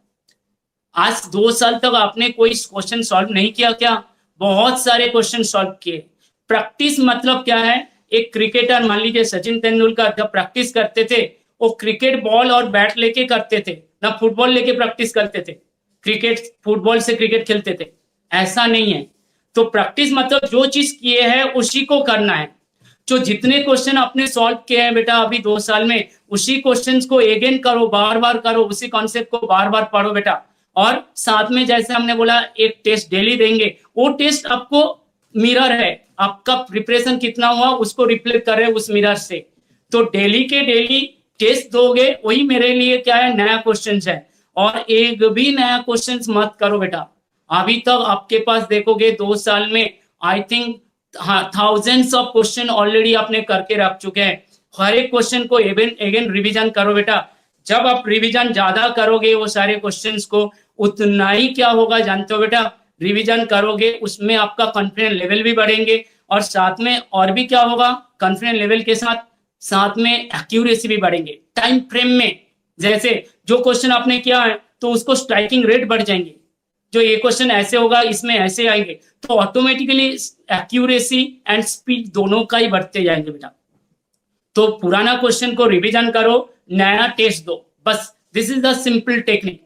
आज 2 साल तक आपने कोई क्वेश्चन सॉल्व नहीं किया क्या? बहुत सारे क्वेश्चन सॉल्व किए। प्रैक्टिस मतलब क्या है? एक क्रिकेटर, मान लीजिए सचिन तेंदुलकर जब प्रैक्टिस करते थे वो क्रिकेट बॉल और बैट लेके करते थे, ना फुटबॉल लेके प्रैक्टिस करते थे। क्रिकेट फुटबॉल से क्रिकेट खेलते थे, ऐसा नहीं है। तो प्रैक्टिस मतलब जो चीज किए हैं उसी को करना है। जो जितने क्वेश्चन आपने सॉल्व किए हैं बेटा अभी 2 साल में, उसी क्वेश्चंस को अगेन करो, बार बार करो, उसी कॉन्सेप्ट को बार बार पढ़ो बेटा। और साथ में जैसे हमने बोला एक टेस्ट डेली देंगे, वो टेस्ट आपको मिरर है, आपका प्रिपरेशन कितना हुआ उसको रिफ्लेक्ट कर रहे उस मिरर से। तो डेली के डेली टेस्ट दोगे, वही मेरे लिए क्या है, नया क्वेश्चन है। और एक भी नया क्वेश्चन मत करो बेटा। अभी तक आपके पास देखोगे 2 साल में I think thousands of question already आपने करके रख चुके हैं। हर एक क्वेश्चन को अगेन रिवीजन करो बेटा। जब आप रिवीजन ज्यादा करोगे वो सारे क्वेश्चंस को, उतना ही क्या होगा जानते हो बेटा, रिवीजन करोगे उसमें आपका कॉन्फिडेंस लेवल भी बढ़ेंगे और साथ में और भी क्या होगा, कॉन्फिडेंस लेवल के साथ में एक्यूरेसी भी बढ़ेंगे। टाइम फ्रेम में जैसे जो क्वेश्चन आपने किया है तो उसको स्ट्राइकिंग रेट बढ़ जाएंगे, जो ये क्वेश्चन ऐसे होगा इसमें ऐसे आएंगे, तो ऑटोमेटिकली एक्यूरेसी एंड स्पीड दोनों का ही बढ़ते जाएंगे बेटा। तो पुराना क्वेश्चन को रिवीजन करो, नया टेस्ट दो, बस this is the simple technique.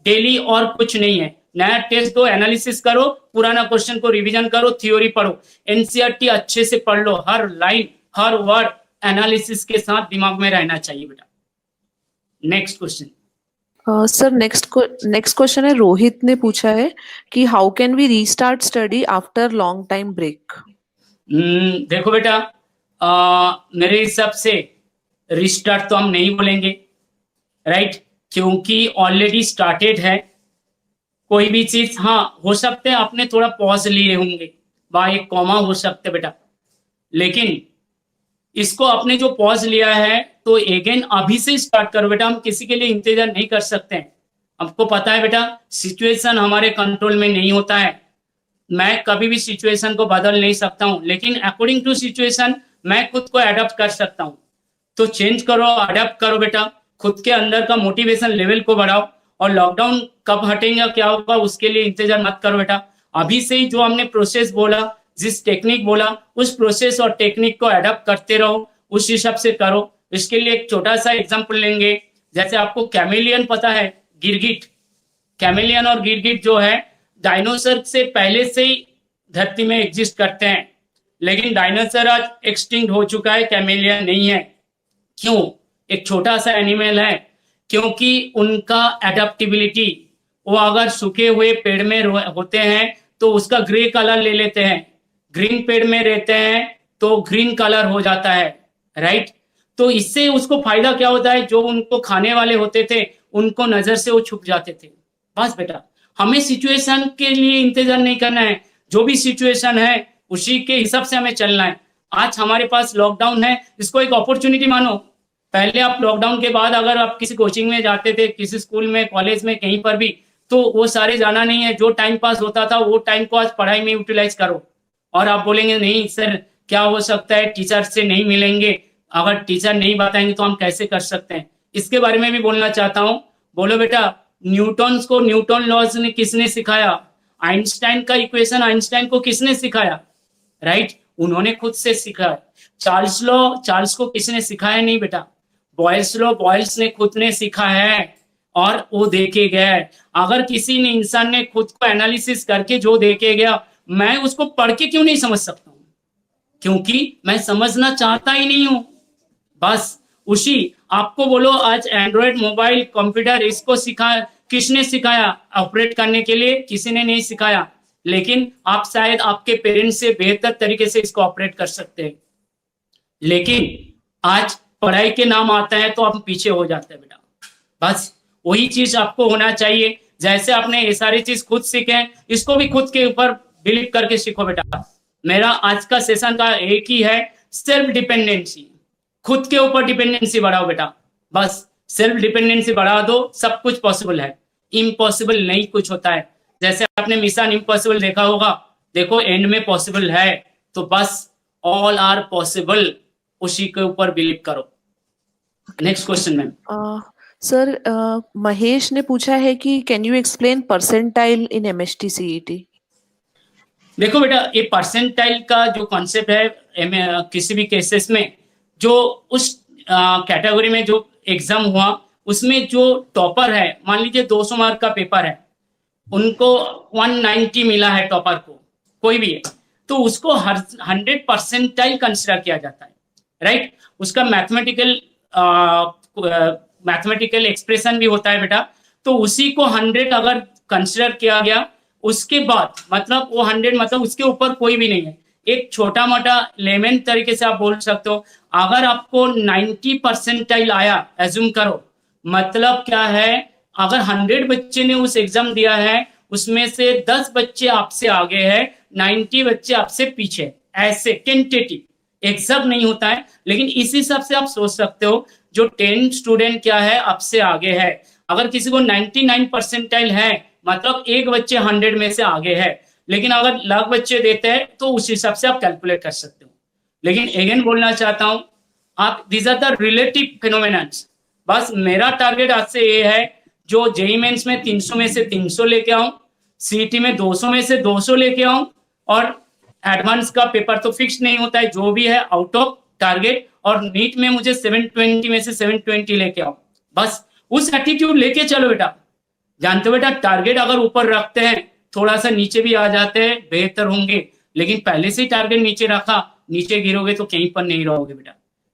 Daily और कुछ नहीं है, नया टेस्ट दो, एनालिसिस करो, पुराना क्वेश्चन को रिवीजन करो, थ्योरी पढ़ो, एनसीईआरटी अच्छे से पढ़ लो, हर लाइन हर वर्ड एनालिसिस के साथ दिमाग में रहना चाहिए बेटा। Next question. Sir next question है, रोहित ने पूछा है कि how can we restart study after long time break? देखो बेटा, मेरे हिसाब से रिस्टार्ट तो हम नहीं बोलेंगे, राइट, क्योंकि ऑलरेडी स्टार्टेड है। कोई भी चीज, हाँ हो सकते हैं आपने थोड़ा पॉज लिए होंगे, बाय एक कॉमा हो सकते बेटा, लेकिन इसको आपने जो पॉज लिया है तो अगेन अभी से स्टार्ट करो बेटा। हम किसी के लिए इंतजार नहीं कर सकते हैं। आपको पता है बेटा, सिचुएशन हमारे कंट्रोल में नहीं होता है। मैं कभी भी सिचुएशन को बदल नहीं सकता हूं, लेकिन अकॉर्डिंग टू सिचुएशन मैं खुद को अडॉप्ट कर सकता हूं। तो चेंज करो, अडॉप्ट करो बेटा, खुद के अंदर का मोटिवेशन लेवल को बढ़ाओ। और लॉकडाउन कब हटेगा क्या होगा उसके लिए इंतजार मत करो बेटा। अभी से ही जो हमने प्रोसेस बोला, जिस टेक्निक बोला, उस प्रोसेस और टेक्निक को अडॉप्ट करते रहो, उस हिसाब से करो। इसके लिए एक छोटा सा एग्जांपल लेंगे। जैसे आपको कैमेलियन पता है, गिरगिट, कैमेलियन और गिरगिट जो है डायनासोर से पहले से ही धरती में एग्जिस्ट करते हैं, लेकिन डायनासोर आज एक्सटिंक्ट हो चुका है, कैमेलियन नहीं है। क्यों? एक छोटा सा एनिमल है, क्योंकि उनका एडेप्टिबिलिटी, वो अगर सूखे हुए पेड़ में होते हैं तो उसका ग्रे कलर ले लेते हैं, ग्रीन पेड़ में रहते हैं तो ग्रीन कलर हो जाता है, राइट। तो इससे उसको फायदा क्या होता है, जो उनको खाने वाले होते थे उनको नजर से वो छुप जाते थे। बस बेटा, हमें सिचुएशन के लिए इंतजार नहीं करना है, जो भी सिचुएशन है उसी के हिसाब से हमें चलना है। आज हमारे पास लॉकडाउन है, इसको एक अपॉर्चुनिटी मानो। पहले आप लॉकडाउन के बाद अगर आप किसी कोचिंग में जाते थे, किसी स्कूल में, कॉलेज में, कहीं पर भी, तो वो सारे जाना नहीं है। जो टाइम पास होता था वो टाइम को आज पढ़ाई में यूटिलाइज करो। और आप बोलेंगे नहीं सर क्या हो सकता है, टीचर से नहीं मिलेंगे, अगर टीचर नहीं बताएंगे तो हम कैसे कर सकते हैं। इसके बारे में भी बोलना चाहता हूँ। बोलो बेटा, न्यूटन को न्यूटन लॉज ने किसने सिखाया? आइंस्टाइन का इक्वेशन आइंस्टाइन को किसने सिखाया? राइट, उन्होंने खुद से सिखाया। चार्ल्स को किसने सिखाया? नहीं बेटा, बॉयल्स ने खुद ने सीखा है और वो देखे गया है। अगर किसी ने इंसान ने खुद को एनालिसिस करके जो देखे गया, मैं उसको पढ़ के क्यों नहीं समझ सकता हूं? क्योंकि मैं समझना चाहता ही नहीं हूं। बस उसी आपको बोलो, आज एंड्रॉयड मोबाइल कंप्यूटर इसको किसने सिखाया ऑपरेट करने के लिए? किसी ने नहीं सिखाया, लेकिन आप शायद आपके पेरेंट्स से बेहतर तरीके से इसको ऑपरेट कर सकते हैं। लेकिन आज पढ़ाई के नाम आता है तो आप पीछे हो जाते हैं बेटा। बस वही चीज आपको होना चाहिए। जैसे आपने ये सारी चीज खुद सीखे, इसको भी खुद के ऊपर बिलीव करके सीखो बेटा। मेरा आज का सेशन का एक ही है, सेल्फ डिपेंडेंसी। खुद के ऊपर डिपेंडेंसी बढ़ाओ बेटा। बस सेल्फ डिपेंडेंसी बढ़ा दो, सब कुछ पॉसिबल है। इम्पॉसिबल नहीं कुछ होता है। जैसे आपने मिशन इम्पॉसिबल देखा होगा, देखो एंड में पॉसिबल है। तो बस ऑल आर पॉसिबल, उसी के ऊपर बिलीव करो। Next question ma'am. Sir Mahesh ने पूछा है कि can you explain percentile in MST CET? देखो बेटा, ये परसेंटाइल का जो कॉन्सेप्ट है, किसी भी केसेस में जो उस कैटेगरी में जो एग्जाम हुआ उसमें जो टॉपर है, मान लीजिए 200 मार्क का पेपर है, उनको 190 मिला है टॉपर को, कोई भी है, तो उसको 100 परसेंटाइल कंसिडर किया जाता है, राइट। उसका मैथमेटिकल एक्सप्रेशन भी होता है बेटा। तो उसी को 100 अगर कंसिडर किया गया, उसके बाद मतलब वो 100 मतलब उसके ऊपर कोई भी नहीं है। एक छोटा मोटा लेमन तरीके से आप बोल सकते हो, अगर आपको 90 परसेंटाइल आया, एज्यूम करो, मतलब क्या है, अगर 100 बच्चे ने उस एग्जाम दिया है, उसमें से 10 बच्चे आपसे आगे है, 90 बच्चे आपसे पीछे, ऐसे टेंटेटिव एग्जाम नहीं होता है। लेकिन इस हिसाब से आप सोच सकते हो, जो 10 स्टूडेंट क्या है आपसे आगे है। अगर किसी को 99 परसेंटाइल है, मतलब एक बच्चे 100 में से आगे है। लेकिन अगर लाख बच्चे देते हैं तो उस हिसाब से आप कैलकुलेट कर सकते हो। लेकिन अगेन बोलना चाहता हूं, आप दीज आर द रिलेटिव फिनोमेनन्स। बस मेरा टारगेट आज से ये है, जो जेईई मेंस में 300 में से 300 लेके आऊं, सीईटी में 200 में से 200 लेके आऊं, और एडवांस का पेपर तो फिक्स नहीं होता है, जो भी है आउट ऑफ टारगेट, और नीट में मुझे 720 में से 720 लेके आओ। बस उस एटीट्यूड लेके चलो बेटा। जानते हो बेटा, टारगेट अगर ऊपर रखते हैं, थोड़ा सा नीचे भी आ जाते हैं, बेहतर होंगे। लेकिन पहले से ही टारगेट नीचे रखा, नीचे गिरोगे तो कहीं पर नहीं रहोगे बेटा।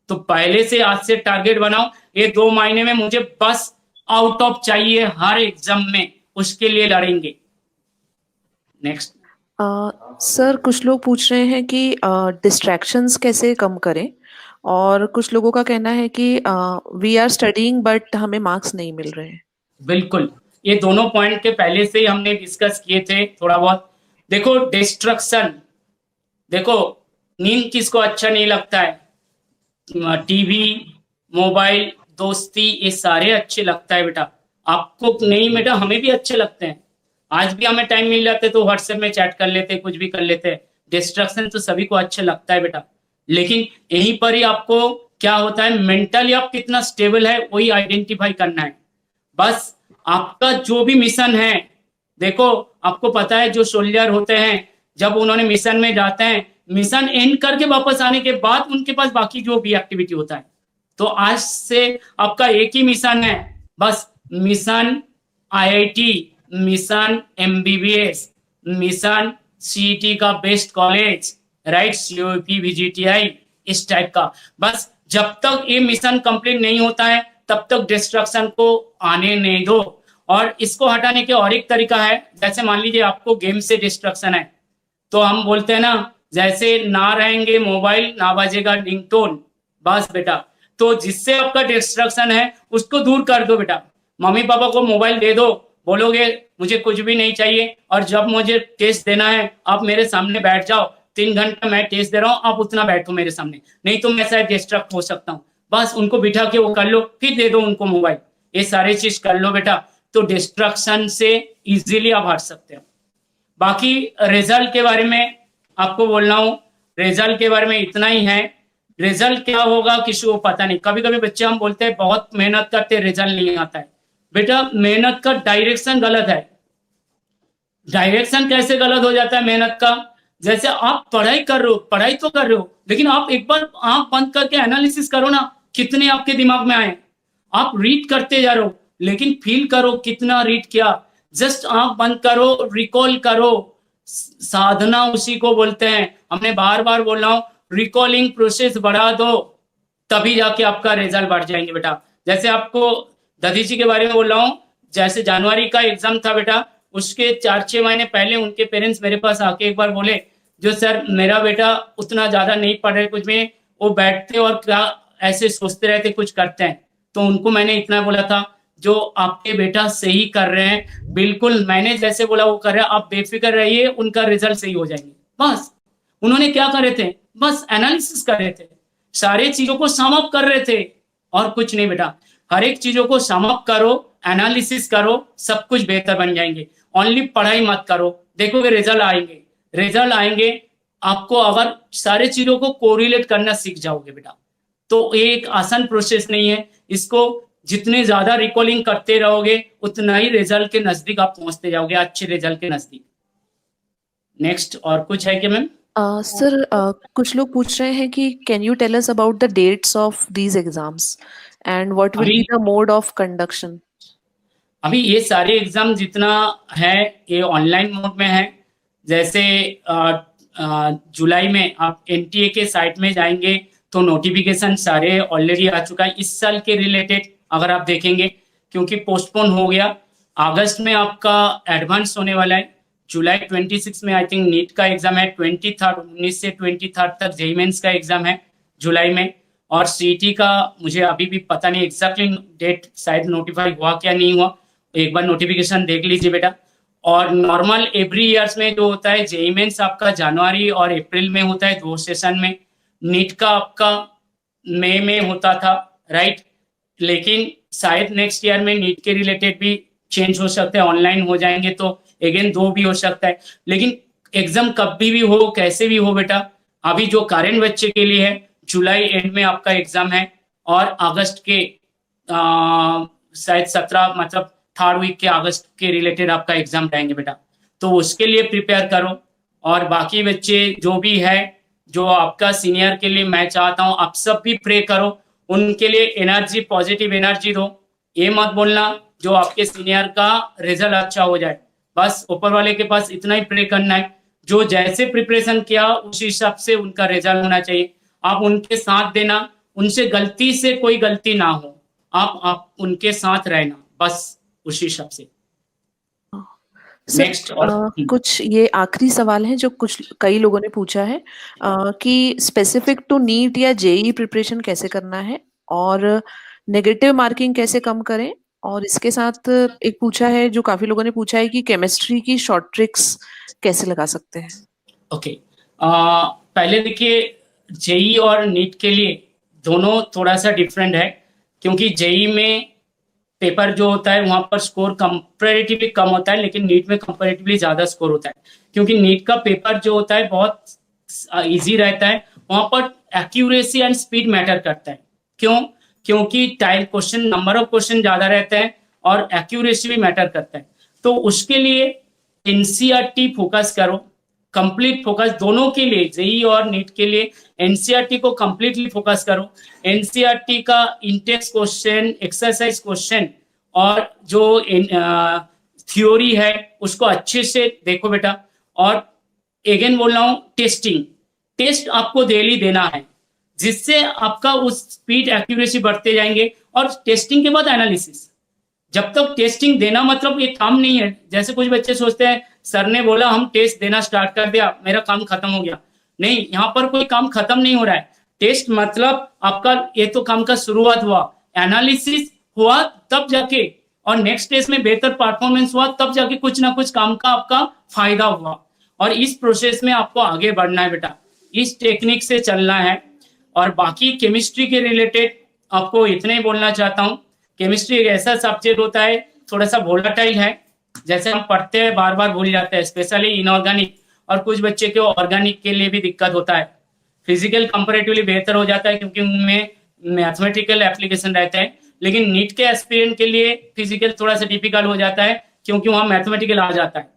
तो पहले से आज से टारगेट बनाओ। ये 2 महीने में मुझे बस आउट ऑफ चाहिए हर एग्जाम में, उसके लिए लड़ेंगे। नेक्स्ट। सर कुछ लोग पूछ रहे हैं कि डिस्ट्रैक्शंस कैसे कम करें, और कुछ लोगों का कहना है कि वी आर स्टडीइंग बट हमें मार्क्स नहीं मिल रहे हैं। बिल्कुल, ये दोनों पॉइंट के पहले से ही हमने डिस्कस किए थे थोड़ा बहुत। देखो डिस्ट्रक्शन, देखो नींद किसको अच्छा नहीं लगता है, टीवी, मोबाइल, दोस्ती, ये सारे अच्छे लगता है बेटा। आपको नहीं बेटा, हमें भी अच्छे लगते हैं। आज भी हमें टाइम मिल जाते तो व्हाट्सएप में चैट कर लेते, कुछ भी कर लेते। डिस्ट्रक्शन तो सभी को अच्छा लगता है बेटा, लेकिन यहीं पर ही आपको क्या होता है, मेंटली आप कितना स्टेबल है वही आइडेंटिफाई करना है। बस आपका जो भी मिशन है, देखो आपको पता है जो सोल्जर होते हैं जब उन्होंने मिशन में जाते हैं, मिशन एंड करके वापस आने के बाद उनके पास बाकी जो भी एक्टिविटी होता है। तो आज से आपका एक ही मिशन है, बस mission IIT, mission MBBS, mission CET का best college, right, COP, VJTI, इस टाइप का। बस जब तक ये मिशन कंप्लीट नहीं होता है तब तक डिस्ट्रक्शन को आने नहीं दो। और इसको हटाने के और एक तरीका है, जैसे मान लीजिए आपको गेम से डिस्ट्रक्शन है, तो हम बोलते हैं ना, जैसे ना रहेंगे मोबाइल ना बजेगा रिंगटोन, बस बेटा। तो जिससे आपका डिस्ट्रक्शन है उसको दूर कर दो बेटा। मम्मी पापा को मोबाइल दे दो, बोलोगे मुझे कुछ भी नहीं चाहिए, और जब मुझे टेस्ट देना है आप मेरे सामने बैठ जाओ, 3 घंटा मैं टेस्ट दे रहा हूँ, आप उतना बैठो मेरे सामने, नहीं तो मैं शायद डिस्ट्रक्ट हो सकता हूँ। बस उनको बिठा के वो कर लो, फिर दे दो उनको मोबाइल, ये सारी चीज कर लो बेटा। तो डिस्ट्रक्शन से इजीली आप हट सकते हो। बाकी रिजल्ट के बारे में आपको बोल रहा हूँ, रिजल्ट के बारे में इतना ही है। रिजल्ट क्या होगा किसी को पता नहीं। कभी कभी बच्चे हम बोलते हैं बहुत मेहनत करते रिजल्ट नहीं आता है। बेटा मेहनत का डायरेक्शन गलत है। डायरेक्शन कैसे गलत हो जाता है मेहनत का, जैसे आप पढ़ाई कर रहे हो, पढ़ाई तो कर रहे हो, लेकिन आप एक बार आंख बंद करके एनालिसिस करो ना, कितने आपके दिमाग में आए। आप रीड करते जा रहे हो, लेकिन फील करो कितना रीड किया। जस्ट आंख बंद करो, रिकॉल करो। साधना उसी को बोलते हैं। हमने बार बार बोल रहा हूं, रिकॉलिंग प्रोसेस बढ़ा दो, तभी जाके आपका रिजल्ट बढ़ जाएंगे बेटा। जैसे आपको दधी जी के बारे में बोल रहा हूँ, जैसे जनवरी का एग्जाम था बेटा, उसके 4-6 महीने पहले उनके पेरेंट्स मेरे पास आके एक बार बोले, जो सर मेरा बेटा उतना ज्यादा नहीं पढ़ रहे कुछ में, वो बैठते और क्या ऐसे सोचते रहते कुछ करते हैं। तो उनको मैंने इतना बोला था, जो आपके बेटा सही कर रहे हैं, बिल्कुल मैंने जैसे बोला वो कर रहे हैं, आप बेफिक्र रहिए, उनका रिजल्ट सही हो जाएंगे। बस उन्होंने क्या कर रहे थे, बस एनालिसिस कर रहे थे, सारे चीजों को सम अप कर रहे थे, और कुछ नहीं बेटा। हर एक चीजों को सम अप करो, एनालिसिस करो, सब कुछ बेहतर बन जाएंगे। ओनली पढ़ाई मत करो, देखोगे रिजल्ट आएंगे, रिजल्ट आएंगे। आपको अगर सारे चीजों को कोरिलेट करना सीख जाओगे बेटा, तो ये एक आसान प्रोसेस नहीं है। इसको जितने ज्यादा रिकॉलिंग करते रहोगे उतना ही रिजल्ट के नजदीक आप पहुंचते जाओगे, अच्छे रिजल्ट के नजदीक। नेक्स्ट और कुछ है क्या मैम? सर कुछ लोग पूछ रहे हैं कि can you tell us about the dates of these exams and what will be the mode of conduction? अभी ये सारे एग्जाम जितना है ये ऑनलाइन मोड में है। जैसे जुलाई में आप एनटीए के साइट में जाएंगे तो नोटिफिकेशन सारे ऑलरेडी आ चुका है इस साल के रिलेटेड, अगर आप देखेंगे, क्योंकि पोस्टपोन हो गया। अगस्त में आपका एडवांस होने वाला है, जुलाई 26 में आई थिंक नीट का एग्जाम है, 19 से 23 तक जेईई मेंस का एग्जाम है जुलाई में, और सीईटी का मुझे अभी भी पता नहीं एग्जैक्टली डेट, शायद नोटिफाई हुआ क्या नहीं हुआ, एक बार नोटिफिकेशन देख लीजिए बेटा। और नॉर्मल एवरी ईयर्स में जो होता है जेईई मेंस आपका जनवरी और अप्रैल में होता है 2 सेशन में, नीट का आपका मई में होता था, राइट। लेकिन शायद नेक्स्ट ईयर में नीट के रिलेटेड भी चेंज हो सकता है, ऑनलाइन हो जाएंगे तो अगेन 2 भी हो सकता है। लेकिन एग्जाम कभी भी हो, कैसे भी हो बेटा, अभी जो करेंट बच्चे के लिए है जुलाई एंड में आपका एग्जाम है, और अगस्त के शायद 17 मतलब 3rd वीक के अगस्त के रिलेटेड आपका एग्जाम रहेंगे बेटा। तो उसके लिए प्रिपेयर करो। और बाकी बच्चे जो भी है, जो आपका सीनियर के लिए मैं चाहता हूँ आप सब भी प्रे करो, उनके लिए एनर्जी, पॉजिटिव एनर्जी दो। ये मत बोलना जो आपके सीनियर का रिजल्ट अच्छा हो जाए, बस ऊपर वाले के पास इतना ही प्रे करना है, जो जैसे प्रिपरेशन किया उस हिसाब से उनका रिजल्ट होना चाहिए। आप उनके साथ देना, उनसे गलती से कोई गलती ना हो, आप उनके साथ रहना, बस उसी हिसाब से। सर, नेक्स्ट कुछ ये आखिरी सवाल है जो कई लोगों ने पूछा है कि स्पेसिफिक टू नीट या जेई प्रिपरेशन कैसे करना है और नेगेटिव मार्किंग कैसे कम करें, और इसके साथ एक पूछा है जो काफी लोगों ने पूछा है कि केमिस्ट्री की शॉर्ट ट्रिक्स कैसे लगा सकते हैं। ओके, पहले देखिए जेई और नीट के लिए दोनों थोड़ा सा डिफरेंट है, क्योंकि जेई में पेपर जो होता है वहां पर स्कोर कंपैरेटिवली कम होता है, लेकिन नीट में कंपैरेटिवली ज्यादा स्कोर होता है, क्योंकि नीट का पेपर जो होता है बहुत इजी रहता है। वहां पर एक्यूरेसी एंड स्पीड मैटर करता है। क्यों? क्योंकि type question, number of question ज्यादा रहता है और एक्यूरेसी भी मैटर करता है। तो उसके लिए एनसीईआरटी फोकस करो, कंप्लीट फोकस दोनों के लिए, जेई और नीट के लिए एनसीईआरटी को कंप्लीटली फोकस करो। एनसीईआरटी का इंटेक्स क्वेश्चन, एक्सरसाइज क्वेश्चन और जो थ्योरी है उसको अच्छे से देखो बेटा। और अगेन बोल रहा हूं, टेस्ट आपको डेली देना है, जिससे आपका उस स्पीड एक्यूरेसी बढ़ते जाएंगे। और टेस्टिंग के बाद एनालिसिस, जब तक टेस्टिंग देना मतलब ये काम नहीं है। जैसे कुछ बच्चे सोचते हैं सर ने बोला हम टेस्ट देना स्टार्ट कर दिया, मेरा काम खत्म हो गया। नहीं, यहाँ पर कोई काम खत्म नहीं हो रहा है। टेस्ट मतलब आपका ये तो काम का शुरुआत हुआ, एनालिसिस हुआ तब जाके, और नेक्स्ट टेस्ट में बेहतर परफॉर्मेंस हुआ तब जाके कुछ ना कुछ काम का आपका फायदा हुआ। और इस प्रोसेस में आपको आगे बढ़ना है बेटा, इस टेक्निक से चलना है। और बाकी केमिस्ट्री के रिलेटेड आपको इतने ही बोलना चाहता हूँ, केमिस्ट्री एक ऐसा सब्जेक्ट होता है थोड़ा सा वोलेटाइल है, जैसे हम पढ़ते हैं बार बार भूल जाते हैं, स्पेशली इनऑर्गेनिक, और कुछ बच्चे के ऑर्गेनिक के लिए भी दिक्कत होता है। फिजिकल कंपैरेटिवली बेहतर हो जाता है क्योंकि उनमें मैथमेटिकल एप्लीकेशन रहते हैं, लेकिन नीट के एस्पिरेंट के लिए फिजिकल थोड़ा सा डिफिकल्ट हो जाता है क्योंकि वहाँ मैथमेटिकल आ जाता है।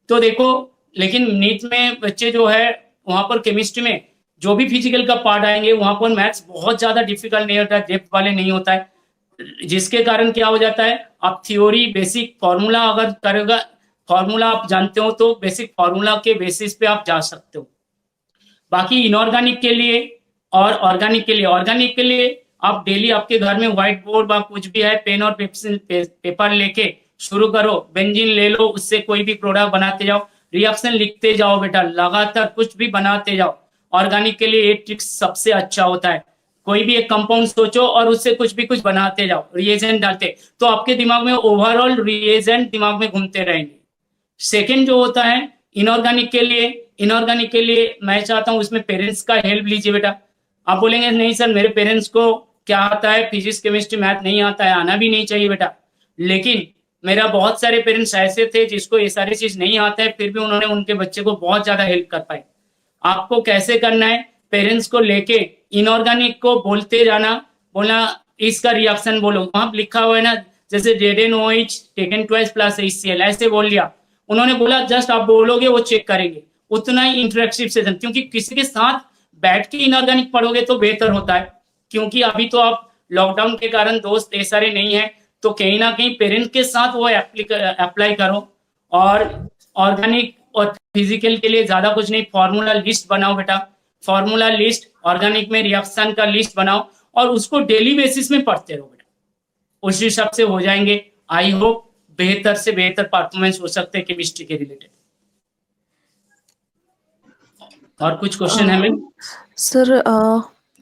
तो देखो, लेकिन नीट में बच्चे जो है वहाँ पर केमिस्ट्री में जो भी फिजिकल का पार्ट आएंगे वहाँ पर मैथ्स बहुत ज्यादा डिफिकल्ट नहीं होता है, डेप्थ वाले नहीं होता है, जिसके कारण क्या हो जाता है, आप थ्योरी बेसिक फॉर्मूला अगर करेगा, फॉर्मूला आप जानते हो तो बेसिक फॉर्मूला के बेसिस पे आप जा सकते हो। बाकी इनऑर्गेनिक के लिए और ऑर्गेनिक के लिए आप डेली आपके घर में व्हाइट बोर्ड या कुछ भी है, पेन और पेपर लेके शुरू करो, बेंजीन ले लो, उससे कोई भी प्रोडक्ट बनाते जाओ, रिएक्शन लिखते जाओ बेटा, लगातार कुछ भी बनाते जाओ। ऑर्गेनिक के लिए ये ट्रिक्स सबसे अच्छा होता है, कोई भी एक कंपाउंड सोचो और उससे कुछ भी कुछ बनाते जाओ, रिएजेंट डालते, तो आपके दिमाग में ओवरऑल रिएजेंट दिमाग में घूमते रहेंगे। सेकंड जो होता है इनऑर्गेनिक के लिए मैं चाहता हूं उसमें पेरेंट्स का हेल्प लीजिए बेटा। आप बोलेंगे नहीं सर मेरे पेरेंट्स को क्या आता है, फिजिक्स केमिस्ट्री मैथ नहीं आता है, आना भी नहीं चाहिए बेटा, लेकिन मेरा बहुत सारे पेरेंट्स ऐसे थे जिसको ये सारी चीज नहीं आता है, फिर भी उन्होंने उनके बच्चे को बहुत ज्यादा हेल्प कर पाए। आपको कैसे करना है, पेरेंट्स को लेके इनऑर्गेनिक को बोलते जाना, बोलना इसका रिएक्शन बोलो, वहां लिखा हुआ है ना, जैसे ZNOH taken twice plus HCl, ऐसे बोल लिया, उन्होंने बोला जस्ट आप बोलोगे वो चेक करेंगे, उतना ही इंटरेक्टिव सेशन। क्योंकि किसी के साथ बैठ के इनऑर्गेनिक पढ़ोगे तो बेहतर होता है, क्योंकि अभी तो आप लॉकडाउन के कारण दोस्त ये सारे नहीं है, तो कहीं ना कहीं पेरेंट्स के साथ वो अप्लाई करो। और ऑर्गेनिक और फिजिकल के लिए ज्यादा कुछ नहीं, फॉर्मूला लिस्ट बनाओ बेटा, फॉर्मूला लिस्ट, ऑर्गेनिक में रिएक्शन का लिस्ट बनाओ और उसको डेली बेसिस में पढ़ते रहो बेटा, उस हिसाब से हो जाएंगे। आई होप बेहतर से बेहतर परफॉर्मेंस हो सकते हैं केमिस्ट्री के रिलेटेड। और कुछ क्वेश्चन है मैम? सर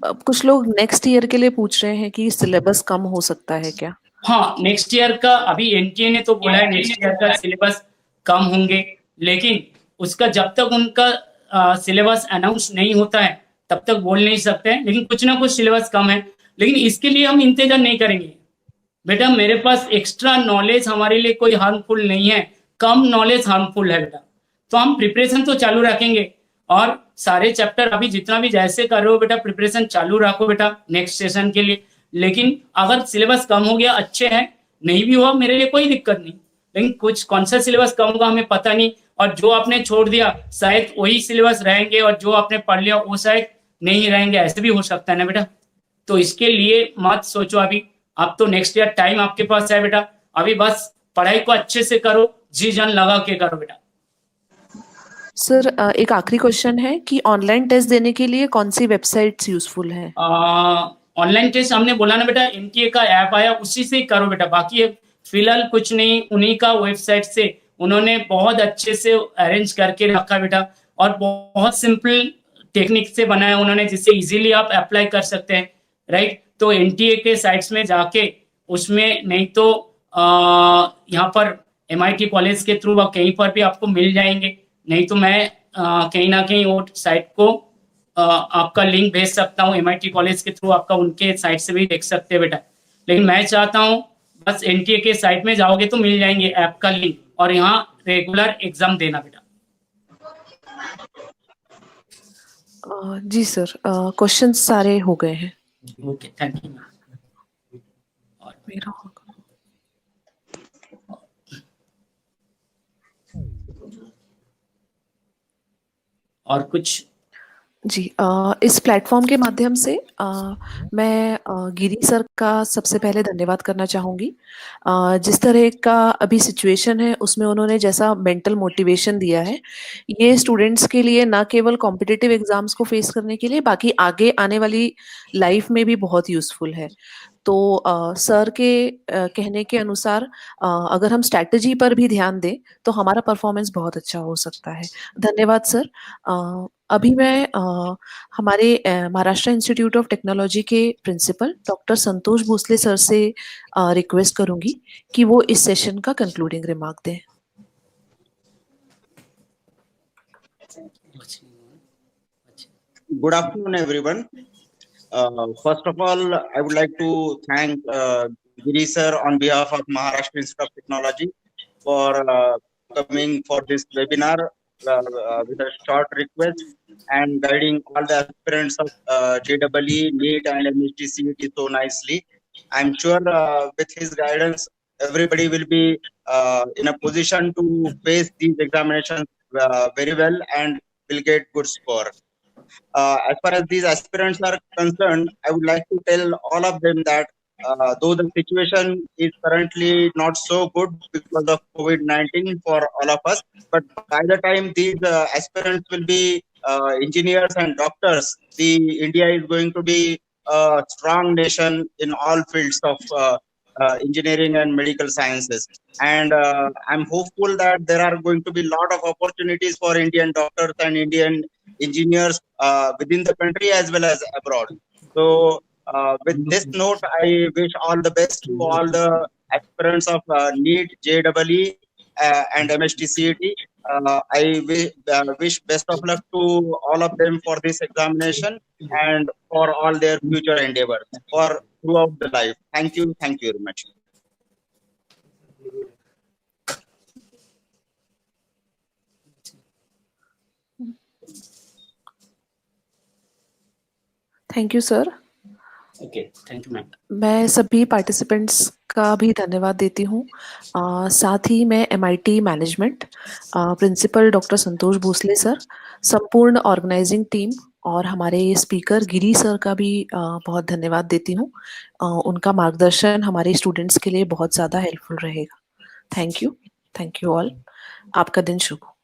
कुछ लोग नेक्स्ट ईयर के लिए पूछ रहे हैं कि सिलेबस कम हो सकता है क्या? हाँ, नेक्स्ट ईयर का अभी एनटीए ने तो बोला है नेक्स्ट ईयर का सिलेबस कम होंगे, लेकिन उसका जब तक उनका सिलेबस अनाउंस नहीं होता है तब तक बोल नहीं सकते हैं, लेकिन कुछ ना कुछ सिलेबस कम है। लेकिन इसके लिए हम इंतजार नहीं करेंगे बेटा, मेरे पास एक्स्ट्रा नॉलेज हमारे लिए कोई हार्मफुल नहीं है, कम नॉलेज हार्मफुल है बेटा, तो हम प्रिपरेशन तो चालू रखेंगे और सारे चैप्टर अभी जितना भी जैसे कर रहे हो बेटा प्रिपरेशन चालू रखो बेटा नेक्स्ट सेशन के लिए। लेकिन अगर सिलेबस कम हो गया अच्छे हैं, नहीं भी हुआ मेरे लिए कोई दिक्कत नहीं, लेकिन कुछ कौन सा सिलेबस कम होगा हमें पता नहीं, और जो आपने छोड़ दिया शायद वही सिलेबस रहेंगे और जो आपने पढ़ लिया वो शायद नहीं रहेंगे, ऐसे भी हो सकता है ना बेटा। तो इसके लिए मत सोचो अभी, अब तो नेक्स्ट ईयर टाइम आपके पास है बेटा, अभी बस पढ़ाई को अच्छे से करो, जी जान लगा के करो बेटा। सर एक आखिरी क्वेश्चन है कि ऑनलाइन टेस्ट देने के लिए कौन सी वेबसाइट्स यूजफुल है? ऑनलाइन टेस्ट हमने बोला ना बेटा, एनटीए का ऐप आया उसी से करो बेटा, बाकी फिलहाल कुछ नहीं, उन्हीं का वेबसाइट से उन्होंने बहुत अच्छे से अरेंज करके रखा बेटा, और बहुत सिंपल टेक्निक से बनाया उन्होंने, जिससे इजीली आप अप्लाई कर सकते हैं, राइट। तो एनटीए के साइट्स में जाके उसमें, नहीं तो यहाँ पर एमआईटी कॉलेज के थ्रू कहीं पर भी आपको मिल जाएंगे, नहीं तो मैं कहीं ना कहीं वो साइट को आपका लिंक भेज सकता हूँ एमआईटी कॉलेज के थ्रू, आपका उनके साइट से भी देख सकते हैं बेटा। लेकिन मैं चाहता हूँ बस एनटीए के साइट में जाओगे तो मिल जाएंगे ऐप का लिंक, और यहाँ रेगुलर एग्जाम देना बेटा। जी सर, क्वेश्चन सारे हो गए हैं। Okay, thank you. मेरा और कुछ? जी, इस प्लेटफॉर्म के माध्यम से मैं गिरी सर का सबसे पहले धन्यवाद करना चाहूँगी। जिस तरह का अभी सिचुएशन है उसमें उन्होंने जैसा मेंटल मोटिवेशन दिया है, ये स्टूडेंट्स के लिए ना केवल कॉम्पिटिटिव एग्जाम्स को फेस करने के लिए, बाकी आगे आने वाली लाइफ में भी बहुत यूजफुल है। तो सर के कहने के अनुसार अगर हम स्ट्रैटेजी पर भी ध्यान दें तो हमारा परफॉर्मेंस बहुत अच्छा हो सकता है। धन्यवाद सर। अभी मैं हमारे महाराष्ट्र इंस्टीट्यूट ऑफ टेक्नोलॉजी के प्रिंसिपल डॉक्टर संतोष भोसले सर से रिक्वेस्ट करूंगी कि वो इस सेशन का कंक्लूडिंग रिमार्क दें। Good afternoon, everyone. First of all, I would like to thank Giri sir on behalf of Maharashtra Institute of Technology for coming for this webinar with a short request and guiding all the aspirants of JEE, NEET and MST CET so nicely. I'm sure with his guidance, everybody will be in a position to face these examinations very well and will get good score. As far as these aspirants are concerned, I would like to tell all of them that though the situation is currently not so good because of COVID-19 for all of us, but by the time these aspirants will be engineers and doctors, India is going to be a strong nation in all fields of engineering and medical sciences. And I'm hopeful that there are going to be a lot of opportunities for Indian doctors and Indian engineers within the country as well as abroad. So with this note, I wish all the best to all the aspirants of NEET, JEE and MST CET. I wish best of luck to all of them for this examination and for all their future endeavors for throughout the life. Thank you very much. Thank you sir. Okay, thank you ma'am. मैं सभी participants का भी धन्यवाद देती हूँ। साथ ही मैं MIT management, principal doctor संतोष Bhosle sir, संपूर्ण ऑर्गेनाइजिंग टीम और हमारे स्पीकर गिरी सर का भी बहुत धन्यवाद देती हूँ। उनका मार्गदर्शन हमारे स्टूडेंट्स के लिए बहुत ज़्यादा हेल्पफुल रहेगा। Thank you all. आपका दिन शुभ हो।